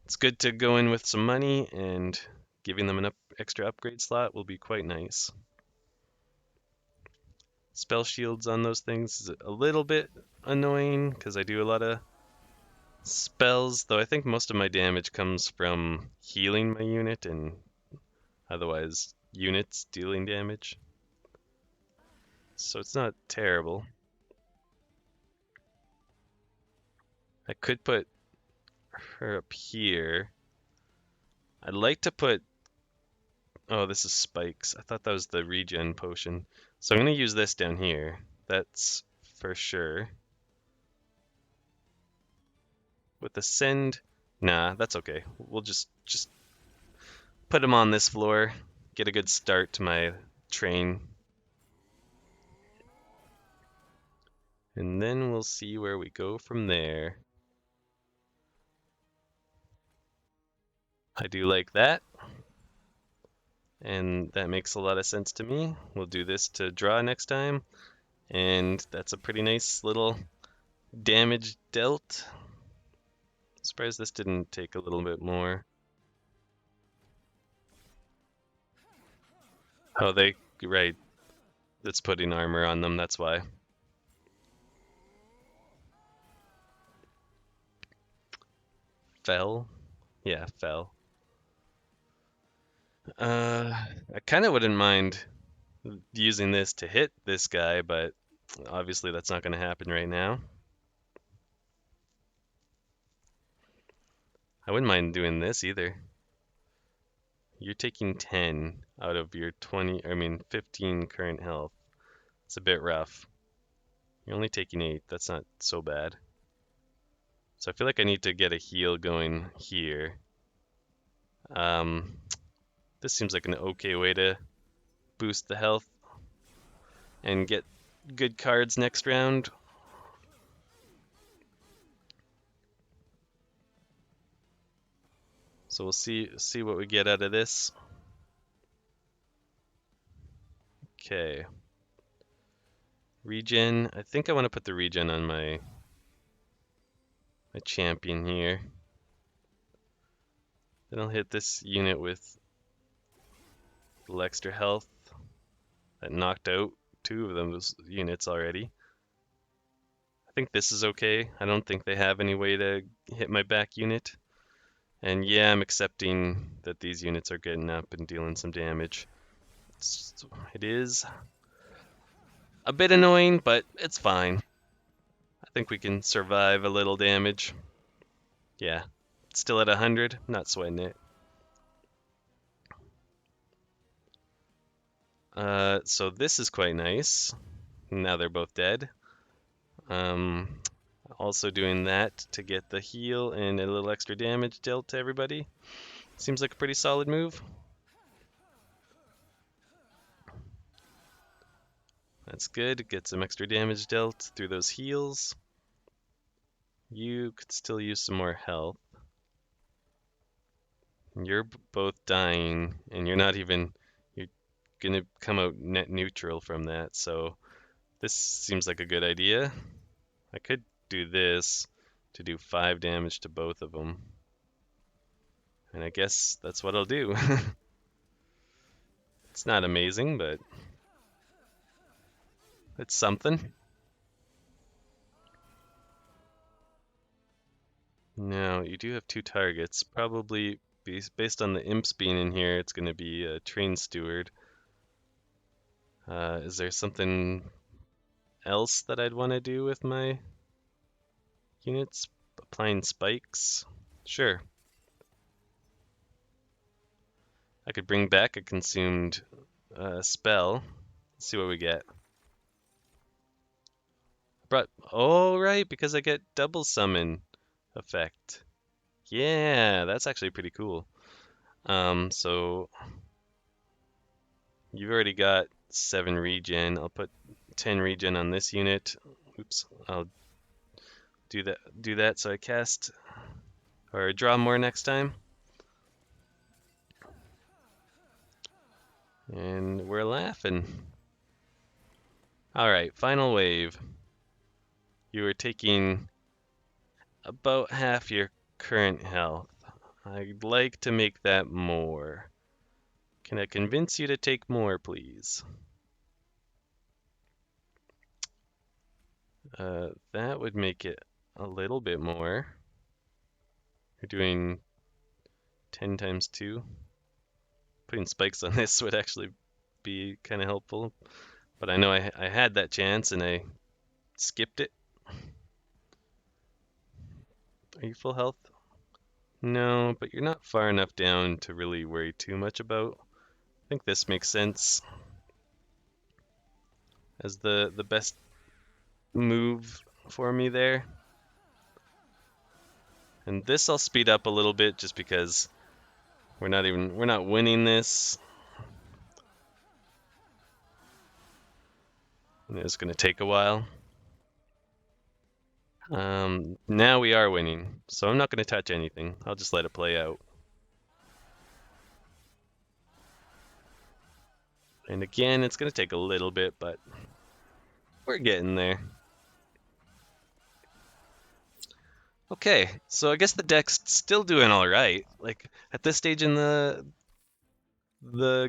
it's good to go in with some money, and giving them an extra upgrade slot will be quite nice. Spell shields on those things is a little bit annoying because I do a lot of spells, though I think most of my damage comes from healing my unit and otherwise units dealing damage. So it's not terrible. I could put her up here. I'd like to put... Oh, this is spikes. I thought that was the regen potion. So I'm going to use this down here. That's for sure. With the send... Nah, that's okay. We'll just put him on this floor. Get a good start to my train. And then we'll see where we go from there. I do like that. And that makes a lot of sense to me. We'll do this to draw next time. And that's a pretty nice little damage dealt. Surprised this didn't take a little bit more. Oh, right. That's putting armor on them, that's why. Fell? Yeah, fell. I kind of wouldn't mind using this to hit this guy, but obviously that's not going to happen right now. I wouldn't mind doing this either. You're taking 10 out of your 15 current health. It's a bit rough. You're only taking 8. That's not so bad. So I feel like I need to get a heal going here. This seems like an okay way to boost the health and get good cards next round. So we'll see what we get out of this. Okay. Regen. I think I want to put the regen on my champion here. Then I'll hit this unit with a little extra health. That knocked out 2 of those units already. I think this is okay. I don't think they have any way to hit my back unit. And yeah, I'm accepting that these units are getting up and dealing some damage. It is a bit annoying, but it's fine. I think we can survive a little damage. Yeah, still at 100, not sweating it. So this is quite nice. Now they're both dead. Also doing that to get the heal and a little extra damage dealt to everybody. Seems like a pretty solid move. That's good. Get some extra damage dealt through those heals. You could still use some more health. You're both dying, and you're gonna come out net neutral from that, so this seems like a good idea. I could do this to do 5 damage to both of them. And I guess that's what I'll do. It's not amazing, but it's something. Now, you do have two targets. Probably based on the imps being in here, it's going to be a train steward. Is there something else that I'd want to do with my units? Applying spikes? Sure. I could bring back a consumed spell. Let's see what we get. Oh, right, because I get double summon effect. Yeah, that's actually pretty cool. So you've already got 7 regen. I'll put 10 regen on this unit. Oops, I'll do that so I cast or draw more next time. And we're laughing. All right, final wave. You are taking about half your current health. I'd like to make that more. Can I convince you to take more, please? That would make it a little bit more. You're doing 10 times 2. Putting spikes on this would actually be kind of helpful. But I know I had that chance and I skipped it. Are you full health? No, but you're not far enough down to really worry too much about. I think this makes sense as the best move for me there. And this I'll speed up a little bit just because we're not winning this. And it's going to take a while. Now we are winning, so I'm not going to touch anything. I'll just let it play out. And again, it's going to take a little bit, but we're getting there. Okay, so I guess the deck's still doing all right. Like at this stage in the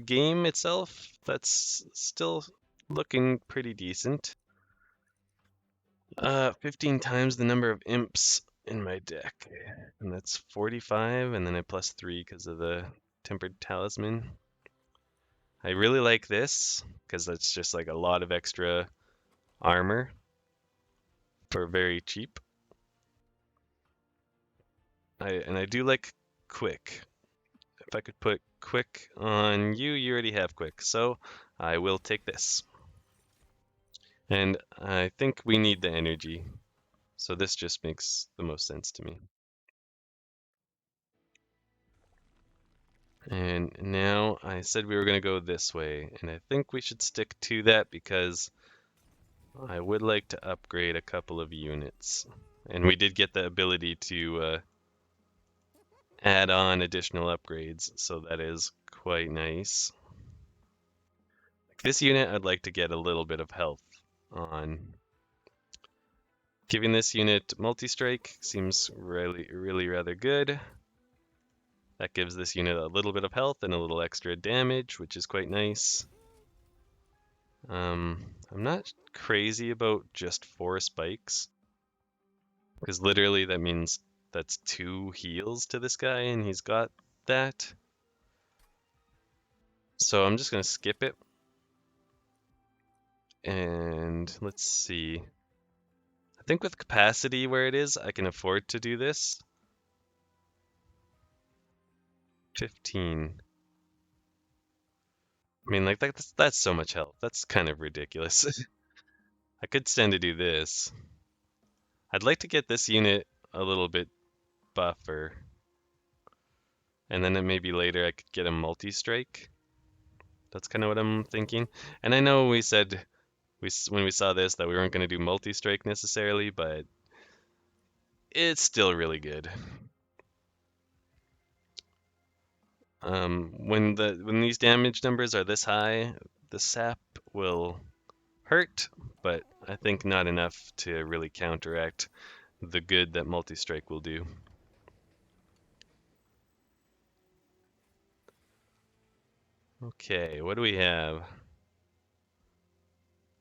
game itself, that's still looking pretty decent. 15 times the number of imps in my deck, and that's 45, and then I plus 3 because of the tempered talisman. I really like this because that's just like a lot of extra armor for very cheap. I do like quick. If I could put quick on you, you already have quick, so I will take this. And I think we need the energy, so this just makes the most sense to me. And now I said we were going to go this way, and I think we should stick to that because I would like to upgrade a couple of units. And we did get the ability to add on additional upgrades, so that is quite nice. This unit I'd like to get a little bit of health on. Giving this unit multi-strike seems really rather good. That gives this unit a little bit of health and a little extra damage, which is quite nice. I'm not crazy about just 4 spikes, because literally that means that's 2 heals to this guy, and he's got that. So I'm just going to skip it. And let's see. I think with capacity where it is, I can afford to do this. 15. I mean, like that's so much health. That's kind of ridiculous. I could stand to do this. I'd like to get this unit a little bit buffer. And then maybe later I could get a multi-strike. That's kind of what I'm thinking. And I know we said when we saw this that we weren't going to do multi-strike necessarily, but it's still really good. When these damage numbers are this high, the sap will hurt, but I think not enough to really counteract the good that multi-strike will do. Okay, what do we have?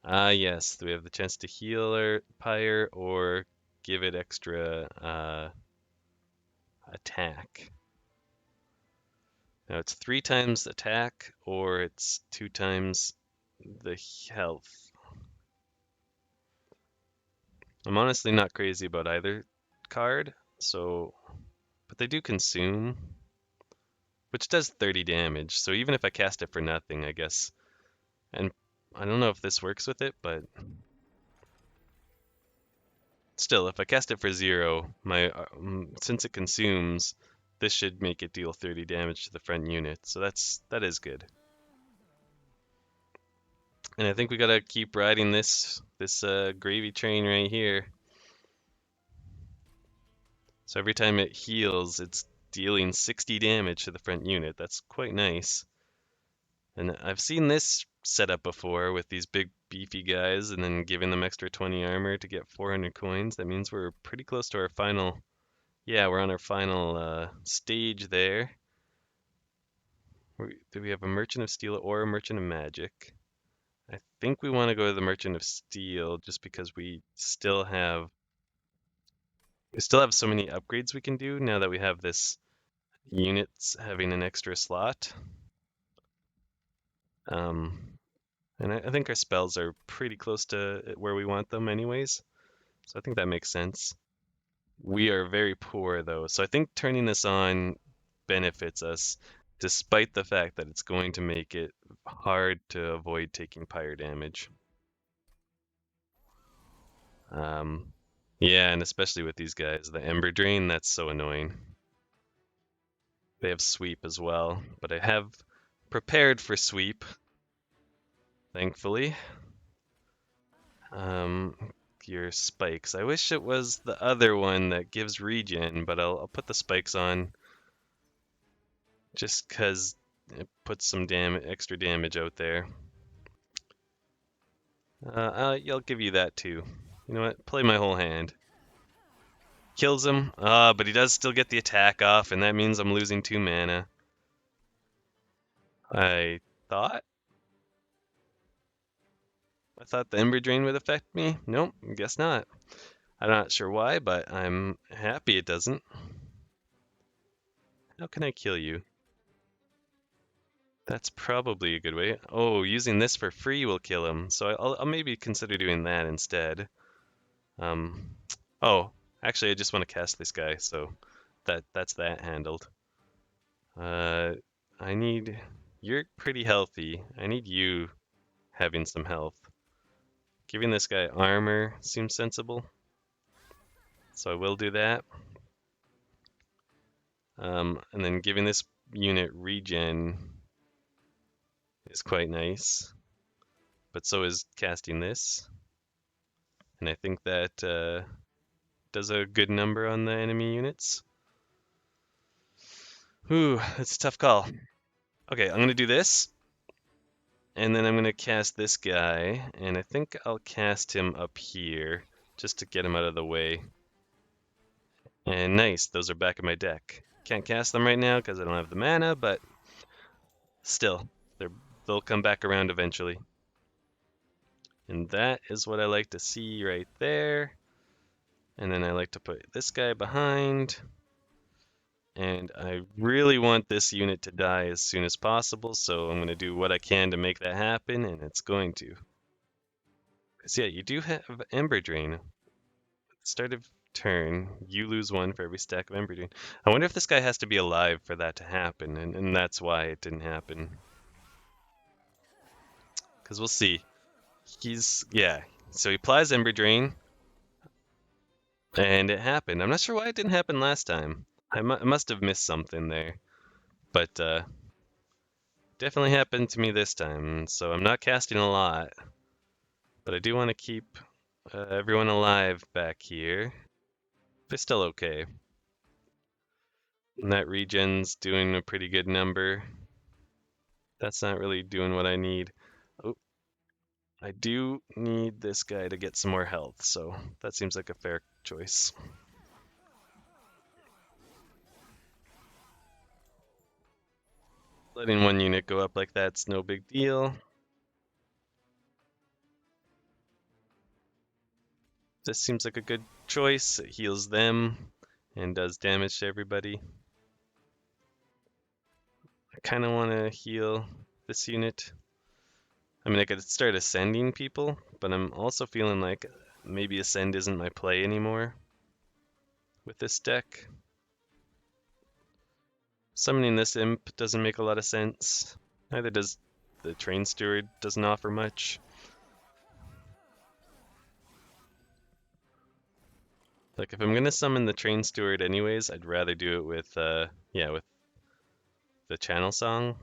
Yes, we have the chance to heal our pyre or give it extra attack. Now it's 3 times attack or it's 2 times the health. I'm honestly not crazy about either card, so but they do consume, which does 30 damage. So even if I cast it for nothing, I guess. And I don't know if this works with it, but still, if I cast it for 0, my since it consumes, this should make it deal 30 damage to the front unit. So that is good. And I think we gotta keep riding this gravy train right here. So every time it heals, it's dealing 60 damage to the front unit. That's quite nice. And I've seen this setup before with these big beefy guys and then giving them extra 20 armor to get 400 coins. That means we're pretty close to our final. Yeah, we're on our final stage there. Do we have a Merchant of Steel or a Merchant of Magic? I think we want to go to the Merchant of Steel just because we still have so many upgrades we can do now that we have this units having an extra slot. Um, and I think our spells are pretty close to where we want them anyways. So I think that makes sense. We are very poor though, so I think turning this on benefits us, despite the fact that it's going to make it hard to avoid taking pyre damage. Yeah, and especially with these guys, the Ember Drain, that's so annoying. They have sweep as well, but I have prepared for sweep, thankfully. Um, your spikes. I wish it was the other one that gives regen, but I'll put the spikes on just because it puts some extra damage out there. I'll give you that too. You know what? Play my whole hand. Kills him. But he does still get the attack off, and that means I'm losing 2 mana. I thought? I thought the Ember Drain would affect me. Nope, guess not. I'm not sure why, but I'm happy it doesn't. How can I kill you? That's probably a good way. Oh, using this for free will kill him. So I'll maybe consider doing that instead. Um, oh, actually, I just want to cast this guy, so that's that handled. Uh, I need. You're pretty healthy. I need you having some health. Giving this guy armor seems sensible, so I will do that. And then giving this unit regen is quite nice, but so is casting this. And I think that does a good number on the enemy units. Ooh, that's a tough call. Okay, I'm gonna do this, and then I'm gonna cast this guy, and I think I'll cast him up here just to get him out of the way. And nice, those are back in my deck. Can't cast them right now because I don't have the mana, but still, they'll come back around eventually. And that is what I like to see right there. And then I like to put this guy behind. And I really want this unit to die as soon as possible, so I'm going to do what I can to make that happen, and it's going to. Because, yeah, you do have Ember Drain. At the start of turn, you lose 1 for every stack of Ember Drain. I wonder if this guy has to be alive for that to happen, and that's why it didn't happen. Because we'll see. Yeah, so he applies Ember Drain, and it happened. I'm not sure why it didn't happen last time. I must have missed something there. But definitely happened to me this time, so I'm not casting a lot. But I do want to keep everyone alive back here. They're still okay. And that regen's doing a pretty good number. That's not really doing what I need. Oh, I do need this guy to get some more health, so that seems like a fair choice. Letting 1 unit go up like that's no big deal. This seems like a good choice. It heals them, and does damage to everybody. I kind of want to heal this unit. I mean, I could start ascending people, but I'm also feeling like maybe ascend isn't my play anymore with this deck. Summoning this imp doesn't make a lot of sense. Neither does the train steward, doesn't offer much. Like if I'm gonna summon the train steward anyways, I'd rather do it with with the channel song.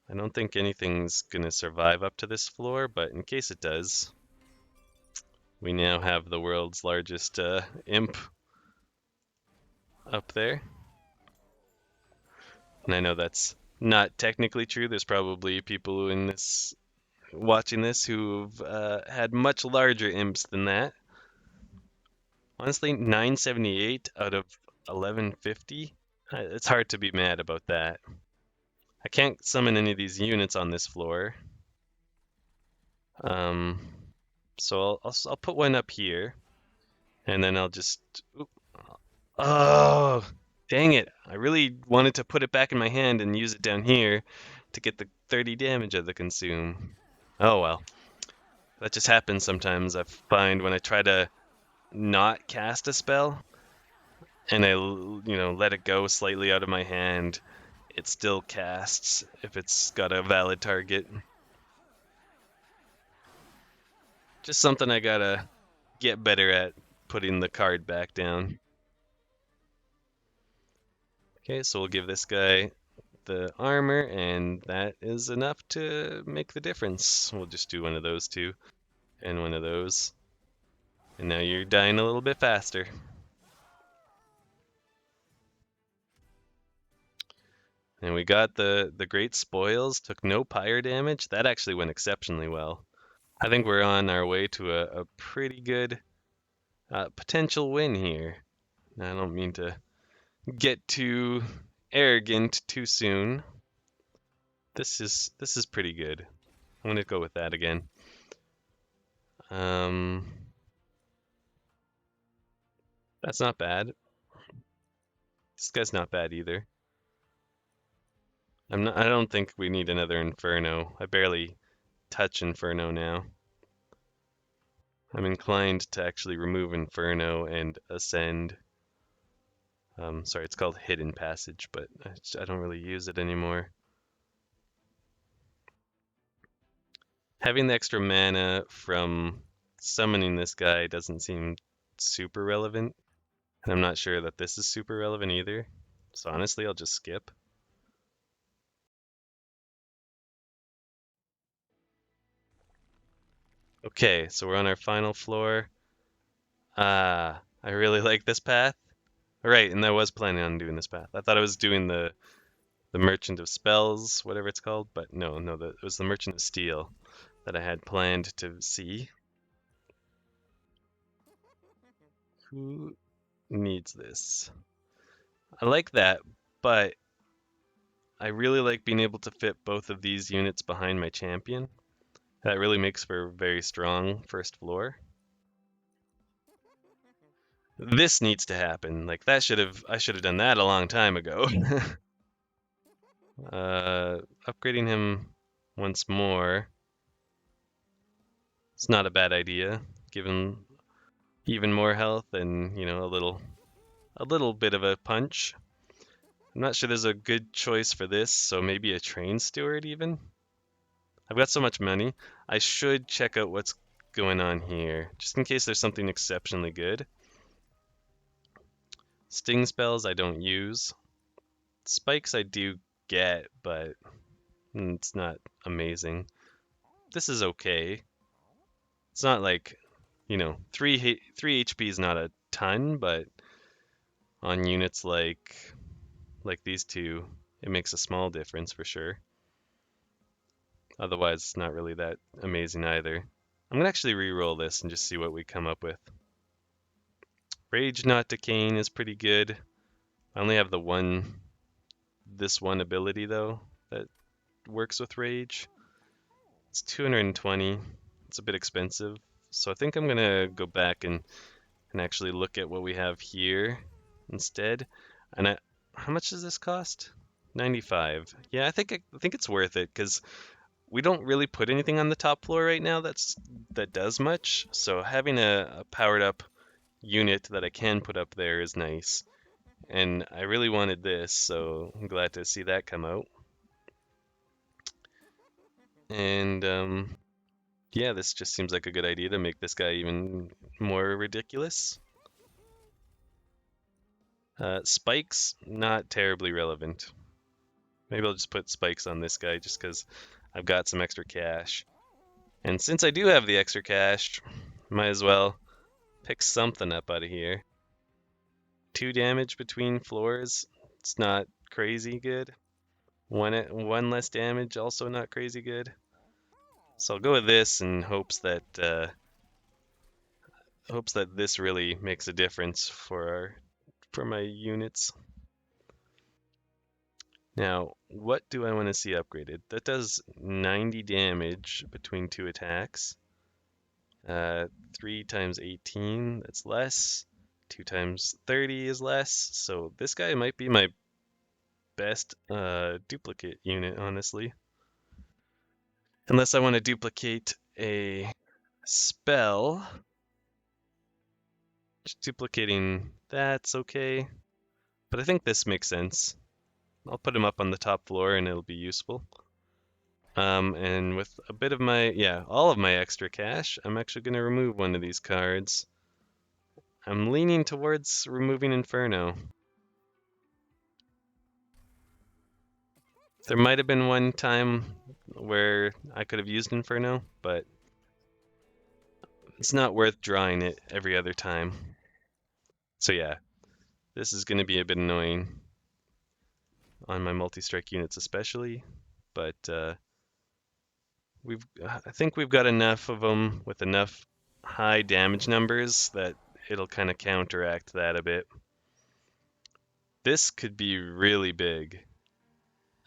I don't think anything's gonna survive up to this floor, but in case it does, we now have the world's largest imp up there. And I know that's not technically true. There's probably people in this watching this who've had much larger imps than that. Honestly, 978 out of 1150. It's hard to be mad about that. I can't summon any of these units on this floor. Um, so I'll put one up here, and then I'll just. Oop. Oh, dang it! I really wanted to put it back in my hand and use it down here to get the 30 damage of the consume. Oh well, that just happens sometimes. I find when I try to not cast a spell and I let it go slightly out of my hand, it still casts if it's got a valid target. Just something I gotta get better at, putting the card back down. Okay, so we'll give this guy the armor, and that is enough to make the difference. We'll just do one of those two and one of those. And now you're dying a little bit faster. And we got the great spoils, took no pyre damage. That actually went exceptionally well. I think we're on our way to a pretty good potential win here. I don't mean to get too arrogant too soon. This is pretty good. I'm gonna go with that again. That's not bad. This guy's not bad either. I don't think we need another Inferno. I barely touch Inferno now. I'm inclined to actually remove Inferno and Ascend. Sorry, it's called Hidden Passage, but I don't really use it anymore. Having the extra mana from summoning this guy doesn't seem super relevant. And I'm not sure that this is super relevant either. So honestly, I'll just skip. Okay, so we're on our final floor. I really like this path. Right, and I was planning on doing this path. I thought I was doing the Merchant of Spells, whatever it's called, but no, it was the Merchant of Steel that I had planned to see. Who needs this? I like that, but I really like being able to fit both of these units behind my champion. That really makes for a very strong first floor. This needs to happen. Like I should have done that a long time ago. Upgrading him once more. It's not a bad idea. Give him even more health and, a little bit of a punch. I'm not sure there's a good choice for this, so maybe a train steward even. I've got so much money. I should check out what's going on here, just in case there's something exceptionally good. Sting spells I don't use. Spikes I do get, but it's not amazing. This is okay. It's not like, 3 HP is not a ton, but on units like these two, it makes a small difference for sure. Otherwise, it's not really that amazing either. I'm gonna actually re-roll this and just see what we come up with. Rage Not Decaying is pretty good. I only have this one ability though that works with Rage. It's 220. It's a bit expensive, so I think I'm gonna go back and and actually look at what we have here instead. And how much does this cost? 95. Yeah, I think it's worth it because we don't really put anything on the top floor right now that does much. So having a powered up unit that I can put up there is nice. And I really wanted this, so I'm glad to see that come out. And yeah, this just seems like a good idea to make this guy even more ridiculous. Spikes, not terribly relevant. Maybe I'll just put spikes on this guy just because I've got some extra cash. And since I do have the extra cash, might as well pick something up out of here. 2 damage between floors, it's not crazy good. One less damage, also not crazy good. So I'll go with this in hopes that this really makes a difference for my units. Now, what do I want to see upgraded? That does 90 damage between 2 attacks. 3 times 18, that's less. 2 times 30 is less. So this guy might be my best duplicate unit, honestly. Unless I want to duplicate a spell. Just duplicating that's okay. But I think this makes sense. I'll put him up on the top floor and it'll be useful. And with a bit of all of my extra cash, I'm actually going to remove one of these cards. I'm leaning towards removing Inferno. There might have been one time where I could have used Inferno, but it's not worth drawing it every other time. So yeah, this is going to be a bit annoying on my multi-strike units especially, but I think we've got enough of them with enough high damage numbers that it'll kind of counteract that a bit. This could be really big,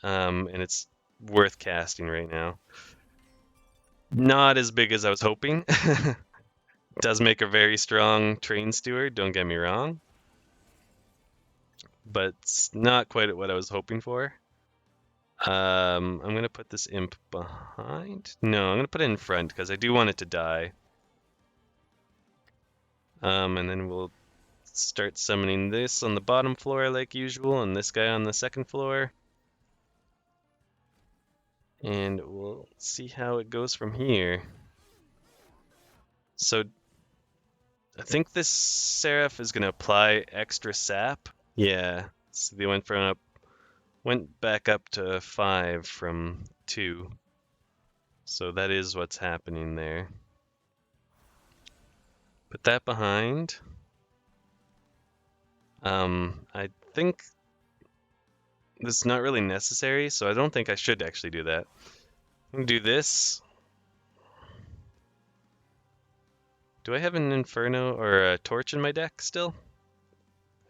and it's worth casting right now. Not as big as I was hoping. Does make a very strong train steward, don't get me wrong, but it's not quite what I was hoping for. I'm gonna put this imp behind. No, I'm gonna put it in front because I do want it to die. And then we'll start summoning this on the bottom floor like usual, and this guy on the second floor. And we'll see how it goes from here. So I think this Seraph is gonna apply extra sap. Yeah, so they went back up to 5 from 2. So that is what's happening there. Put that behind. I think this is not really necessary, so I don't think I should actually do that. I'm gonna do this. Do I have an Inferno or a Torch in my deck still?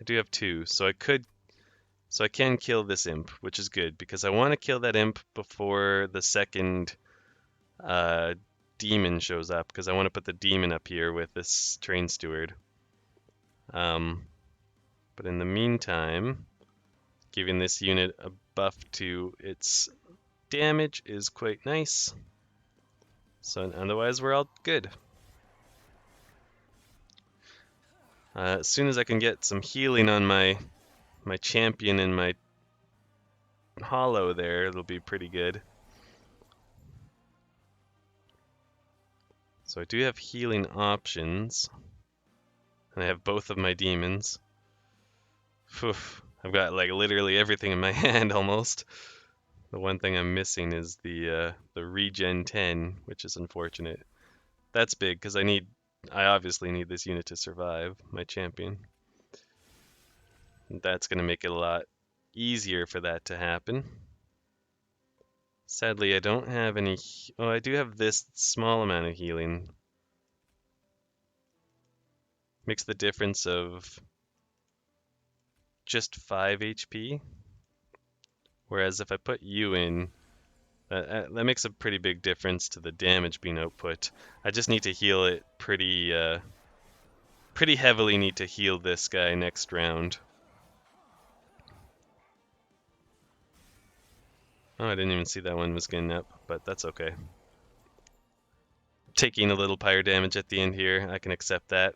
I do have 2, so I can kill this imp, which is good because I want to kill that imp before the second demon shows up because I want to put the demon up here with this train steward. But in the meantime, giving this unit a buff to its damage is quite nice. So otherwise we're all good. As soon as I can get some healing on my champion and my hollow there, it'll be pretty good. So I do have healing options. And I have both of my demons. I've got like literally everything in my hand almost. The one thing I'm missing is the regen 10, which is unfortunate. That's big because I obviously need this unit to survive, my champion. And that's going to make it a lot easier for that to happen. Sadly, I don't have any. Oh, I do have this small amount of healing. Makes the difference of just 5 HP. Whereas if I put you in, that makes a pretty big difference to the damage being output. I just need to heal it pretty pretty heavily need to heal this guy next round. Oh, I didn't even see that one was getting up, but that's okay. Taking a little pyre damage at the end here, I can accept that.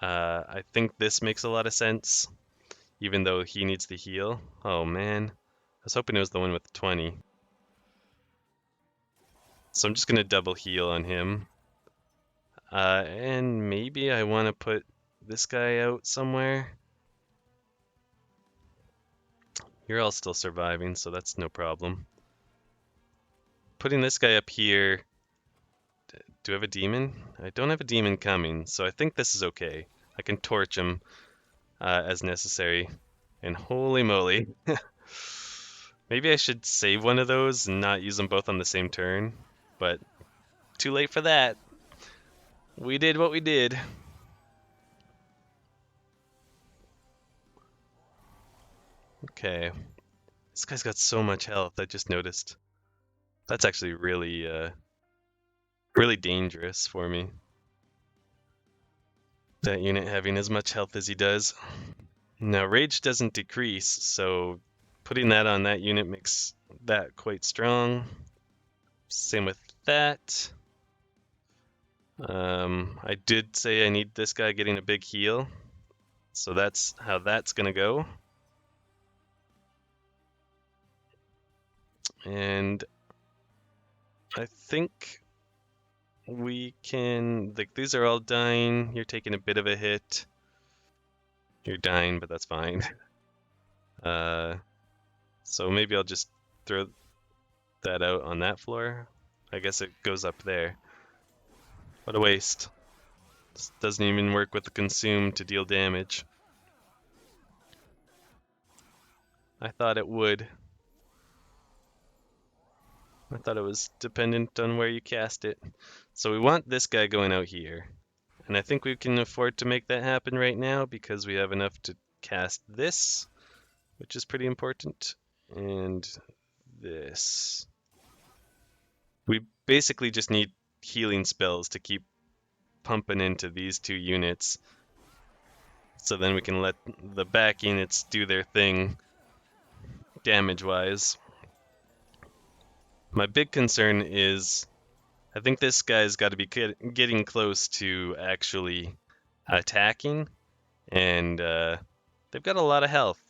I think this makes a lot of sense, even though he needs the heal. Oh man, I was hoping it was the one with the 20. So I'm just gonna double heal on him. And maybe I want to put this guy out somewhere. You're all still surviving, so that's no problem. Putting this guy up here. Do I have a demon? I don't have a demon coming, so I think this is okay. I can torch him as necessary. And holy moly. Maybe I should save one of those and not use them both on the same turn. But too late for that. We did what we did. Okay. This guy's got so much health, I just noticed. That's actually really dangerous for me. That unit having as much health as he does. Now, rage doesn't decrease, so putting that on that unit makes that quite strong. Same with that. I did say I need this guy getting a big heal, so that's how that's gonna go. And I think we can, like, these are all dying. You're taking a bit of a hit. You're dying, but that's fine. So maybe I'll just throw that out on that floor. I guess it goes up there. What a waste. This doesn't even work with the consume to deal damage. I thought it would. I thought it was dependent on where you cast it. So we want this guy going out here. And I think we can afford to make that happen right now because we have enough to cast this, which is pretty important, and this. We basically just need healing spells to keep pumping into these two units. So then we can let the back units do their thing damage-wise. My big concern is I think this guy's got to be getting close to actually attacking, and they've got a lot of health.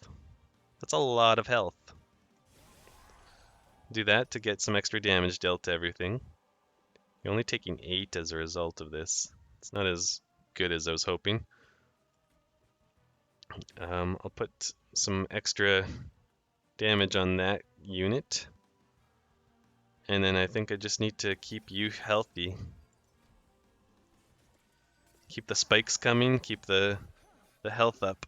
That's a lot of health. Do that to get some extra damage dealt to everything. You're only taking 8 as a result of this. It's not as good as I was hoping. I'll put some extra damage on that unit. And then I think I just need to keep you healthy. Keep the spikes coming, keep the health up.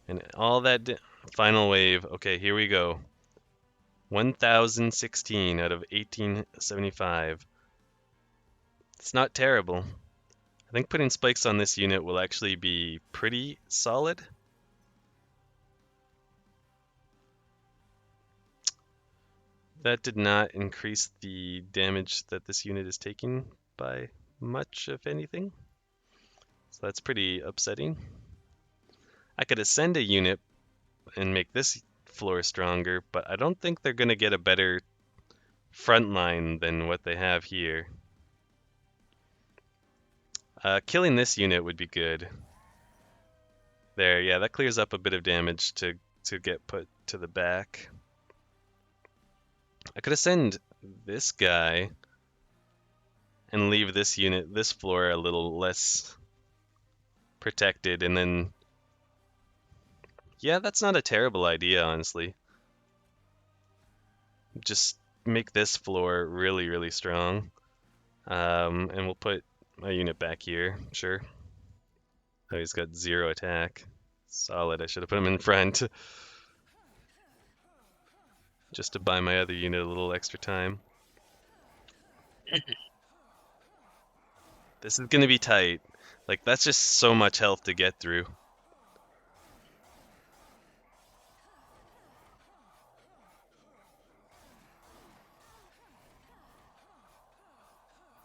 And all that final wave. Okay, here we go. 1016 out of 1875. It's not terrible. I think putting spikes on this unit will actually be pretty solid. That did not increase the damage that this unit is taking by much, if anything. So that's pretty upsetting. I could ascend a unit and make this floor stronger, but I don't think they're going to get a better front line than what they have here. Killing this unit would be good. There, yeah, that clears up a bit of damage to get put to the back. I could ascend this guy and leave this unit, this floor, a little less protected, and then yeah, that's not a terrible idea, honestly. Just make this floor really, really strong. And we'll put my unit back here, sure. Oh, he's got 0 attack. Solid, I should have put him in front. Just to buy my other unit a little extra time. This is gonna be tight. Like, that's just so much health to get through.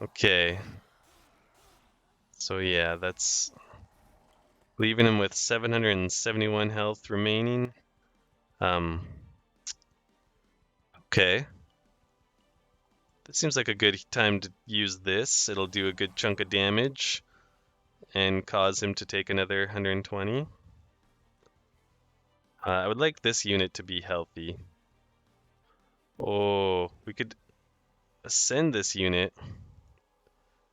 Okay. So yeah, that's leaving him with 771 health remaining. Um, okay. This seems like a good time to use this. It'll do a good chunk of damage and cause him to take another 120. I would like this unit to be healthy. Oh, we could ascend this unit.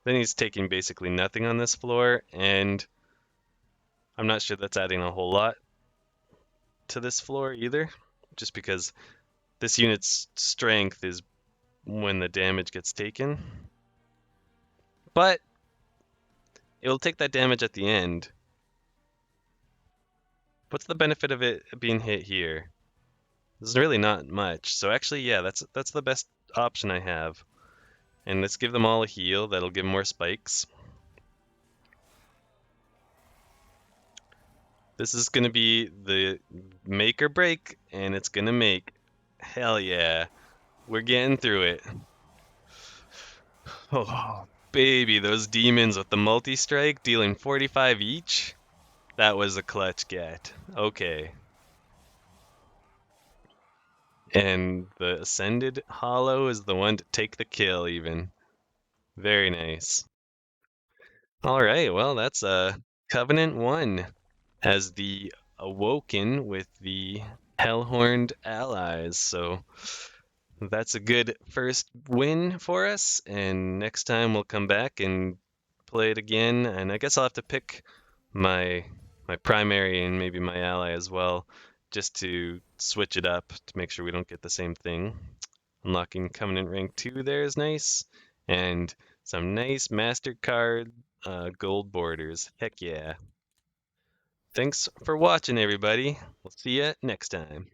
Then he's taking basically nothing on this floor, and I'm not sure that's adding a whole lot to this floor either, just because this unit's strength is when the damage gets taken. But it'll take that damage at the end. What's the benefit of it being hit here? There's really not much. So actually, yeah, that's the best option I have. And let's give them all a heal. That'll give more spikes. This is going to be the make or break, and it's going to make. Hell yeah. We're getting through it. Oh, baby, those demons with the multi-strike dealing 45 each? That was a clutch get. Okay. And the Ascended Hollow is the one to take the kill, even. Very nice. All right, well, that's Covenant 1 as the Awoken with the Hellhorned allies. So that's a good first win for us. And next time we'll come back and play it again. And I guess I'll have to pick my primary and maybe my ally as well, just to switch it up to make sure we don't get the same thing. Unlocking Covenant Rank 2 there is nice. And some nice MasterCard gold borders. Heck yeah. Thanks for watching, everybody. We'll see you next time.